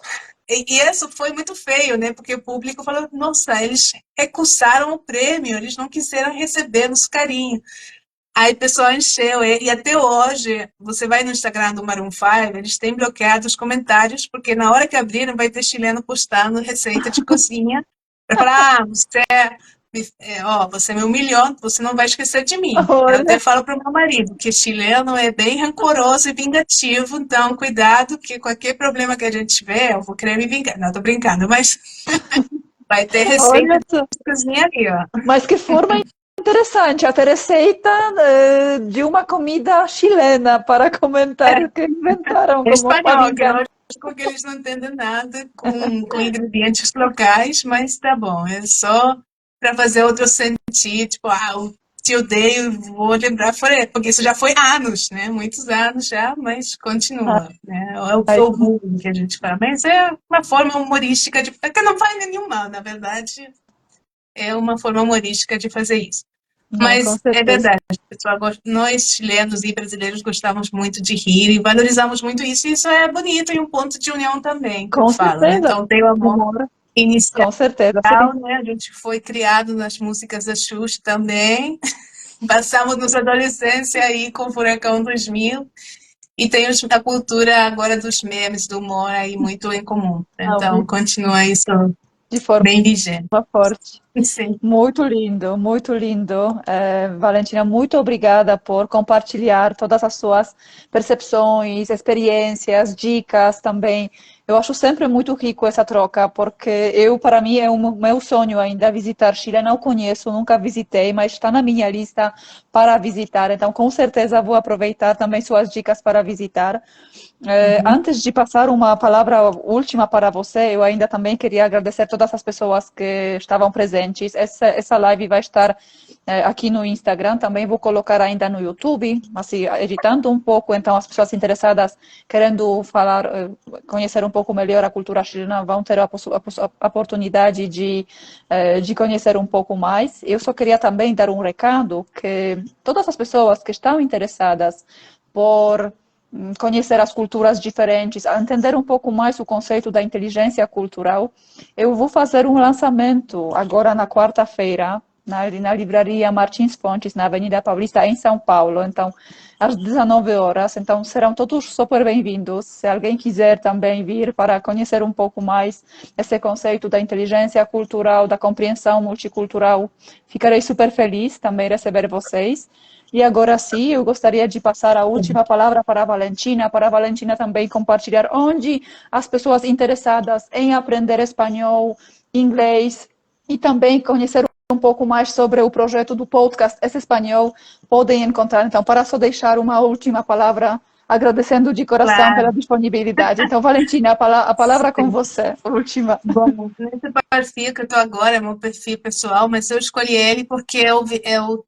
e isso foi muito feio, né? Porque o público falou, nossa, eles recusaram o prêmio, eles não quiseram receber nos carinho. Aí o pessoal encheu, e até hoje, você vai no Instagram do Maroon 5, eles têm bloqueado os comentários, porque na hora que abriram vai ter chileno postando receita de cozinha, para falar, você me humilhou, você não vai esquecer de mim. Eu até Olha, falo para o meu marido que chileno é bem rancoroso e vingativo, então cuidado que qualquer problema que a gente tiver, eu vou querer me vingar. Não, tô brincando, mas vai ter receita olha de só. cozinha ali, ó. Mas que forma interessante, até receita de uma comida chilena para comentários que inventaram É como uma espanhol, que é vingança. lógico que eles não entendem nada com ingredientes locais, mas tá bom, é só para fazer outro sentir, tipo, o te odeio, vou lembrar, porque isso já foi anos, né? Muitos anos já, mas continua, né? É o bullying que a gente fala, mas é uma forma humorística que não faz nenhum mal, na verdade, é uma forma humorística de fazer isso. Não, com Mas é certeza. verdade, pessoal, nós chilenos e brasileiros gostávamos muito de rir e valorizamos muito isso, e isso é bonito e um ponto de união também, que eu Com falo, né? certeza. Então tem o amor Humor, inicial, com certeza. Sim. né? A gente foi criado nas músicas da Xuxa também, passamos nossa adolescência aí com o Furacão 2000, e tem a cultura agora dos memes, do humor aí muito em comum. Não, Então continua isso de forma bem vigente. forte. Sim. Muito lindo, muito lindo. Valentina, muito obrigada por compartilhar todas as suas percepções, experiências, dicas também. Eu acho sempre muito rico essa troca, porque para mim, é um meu sonho ainda visitar Chile. Não conheço, nunca visitei, mas está na minha lista para visitar. Então, com certeza, vou aproveitar também suas dicas para visitar. Uhum. Antes de passar uma palavra última para você, eu ainda também queria agradecer todas as pessoas que estavam presentes. Essa live vai estar aqui no Instagram, também vou colocar ainda no YouTube, assim, editando um pouco, então as pessoas interessadas, querendo falar, conhecer um pouco melhor a cultura chilena, vão ter a oportunidade de conhecer um pouco mais. Eu só queria também dar um recado que todas as pessoas que estão interessadas por conhecer as culturas diferentes, a entender um pouco mais o conceito da inteligência cultural. Eu vou fazer um lançamento agora na quarta-feira, na livraria Martins Fontes, na Avenida Paulista, em São Paulo. Então, às 19 horas. Então, serão todos super bem-vindos. Se alguém quiser também vir para conhecer um pouco mais esse conceito da inteligência cultural, da compreensão multicultural, ficarei super feliz também receber vocês. E agora sim, eu gostaria de passar a última palavra para a Valentina também compartilhar onde as pessoas interessadas em aprender espanhol, inglês e também conhecer um pouco mais sobre o projeto do podcast Esse Espanhol podem encontrar. Então, para só deixar uma última palavra, agradecendo de coração pela Claro. disponibilidade. Então, Valentina, a palavra com Sim. você, última. Bom, nesse perfil que eu tô agora, é meu perfil pessoal, mas eu escolhi ele porque eu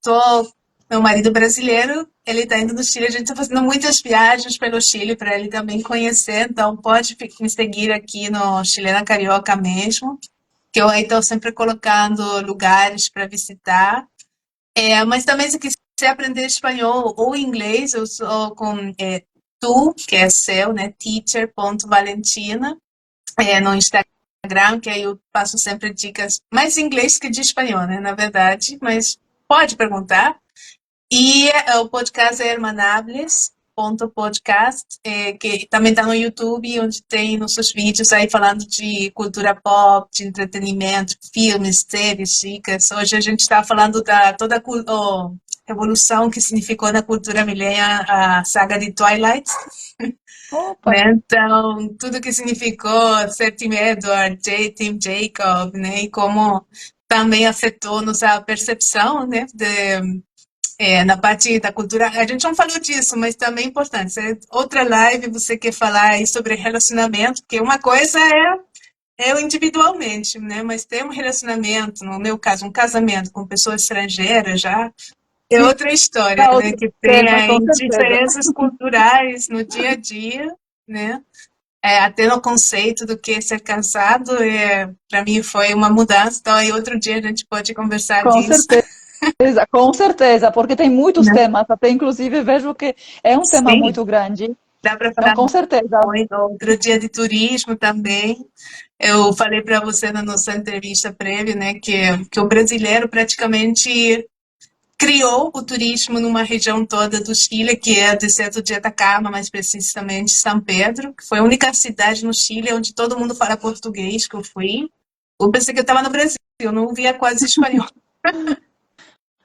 tô. Meu marido brasileiro, ele tá indo no Chile, a gente tá fazendo muitas viagens pelo Chile para ele também conhecer, então pode me seguir aqui no Chilena Carioca mesmo, que eu aí estou sempre colocando lugares para visitar. Mas também se quiser aprender espanhol ou inglês, eu sou com tu, que é seu, né? Teacher.valentina, no Instagram, que aí eu passo sempre dicas mais em inglês que de espanhol, né? Na verdade, mas pode perguntar. E o podcast é hermanables.podcast, que também está no YouTube, onde tem nossos vídeos aí falando de cultura pop, de entretenimento, filmes, séries, dicas. Hoje a gente está falando da toda a revolução que significou na cultura millennial a saga de Twilight, Opa! né? Então, tudo que significou ser Team Edward, Team Jacob, né? E como também afetou nossa percepção, né? Na parte da cultura, a gente não falou disso, mas também é importante. Outra live você quer falar aí sobre relacionamento, porque uma coisa é eu individualmente, né? Mas ter um relacionamento, no meu caso, um casamento com pessoa estrangeira já é Sim, outra história, é né? outro Que tem tema, com aí certeza. diferenças culturais no dia a dia, né? Até no conceito do que é ser casado, para mim foi uma mudança. Então, aí outro dia a gente pode conversar Com disso, certeza. Com certeza, porque tem muitos né? temas, até inclusive vejo que é um tema Sim, muito grande. dá para Então, falar com certeza, muito. Outro dia de turismo também. Eu falei para você na nossa entrevista prévia, né, que o brasileiro praticamente criou o turismo numa região toda do Chile, que é o deserto de Atacama, mais precisamente São Pedro, que foi a única cidade no Chile onde todo mundo fala português que eu fui. Eu pensei que eu estava no Brasil, eu não via quase espanhol.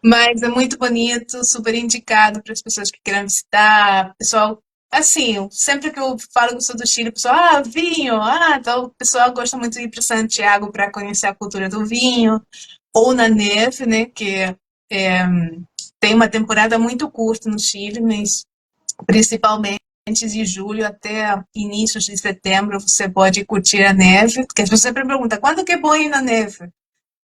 Mas é muito bonito, super indicado para as pessoas que queiram visitar. Pessoal, assim, sempre que eu falo que eu sou do Chile, o pessoal, vinho, então o pessoal gosta muito de ir para Santiago para conhecer a cultura do vinho, ou na neve, né, que é, tem uma temporada muito curta no Chile, mas principalmente de julho até inícios de setembro você pode curtir a neve, porque você sempre pergunta, quando que é bom ir na neve?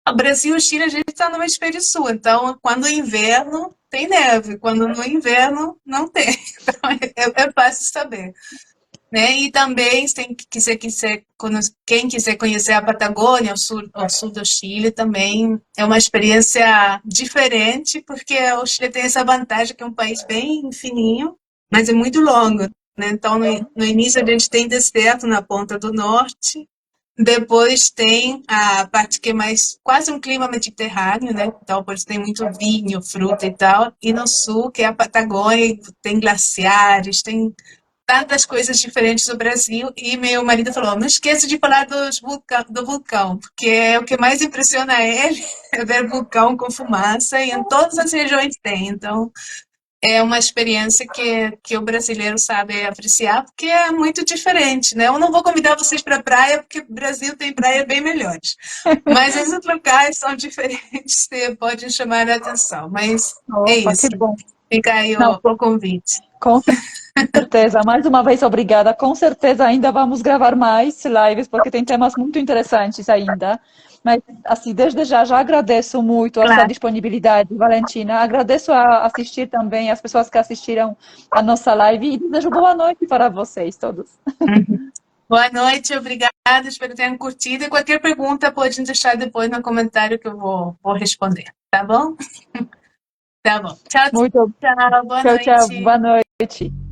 O Brasil e o Chile, a gente está no hemisfério sul, então quando é inverno, tem neve, quando no inverno, não tem. Então é fácil saber. Né? E também, quem quiser conhecer a Patagônia, ao sul do Chile, também é uma experiência diferente, porque o Chile tem essa vantagem que é um país bem fininho, mas é muito longo. Né? Então, no início, a gente tem deserto na ponta do norte, depois tem a parte que é mais quase um clima mediterrâneo, né? Então, por isso tem muito vinho, fruta e tal. E no sul, que é a Patagônia, tem glaciares, tem tantas coisas diferentes do Brasil, e meu marido falou, não esqueça de falar do vulcão, porque é o que mais impressiona ele, é ver vulcão com fumaça, e em todas as regiões tem, então é uma experiência que o brasileiro sabe apreciar, porque é muito diferente, né? Eu não vou convidar vocês para a praia, porque o Brasil tem praias bem melhores. Mas esses locais são diferentes e podem chamar a atenção. Mas é Opa, que isso. bom. Fica aí Não, o convite. com certeza. Mais uma vez, obrigada. Com certeza ainda vamos gravar mais lives, porque tem temas muito interessantes ainda. Mas, assim, desde já agradeço muito a sua Claro. disponibilidade, Valentina. Agradeço a assistir também, as pessoas que assistiram a nossa live, e desejo boa noite para vocês todos. Uhum. Boa noite, obrigada. Espero que tenham curtido. E qualquer pergunta pode deixar depois no comentário que eu vou responder. Tá bom? Tá bom. Tchau, Muito tchau. Boa tchau, tchau. noite. Boa noite.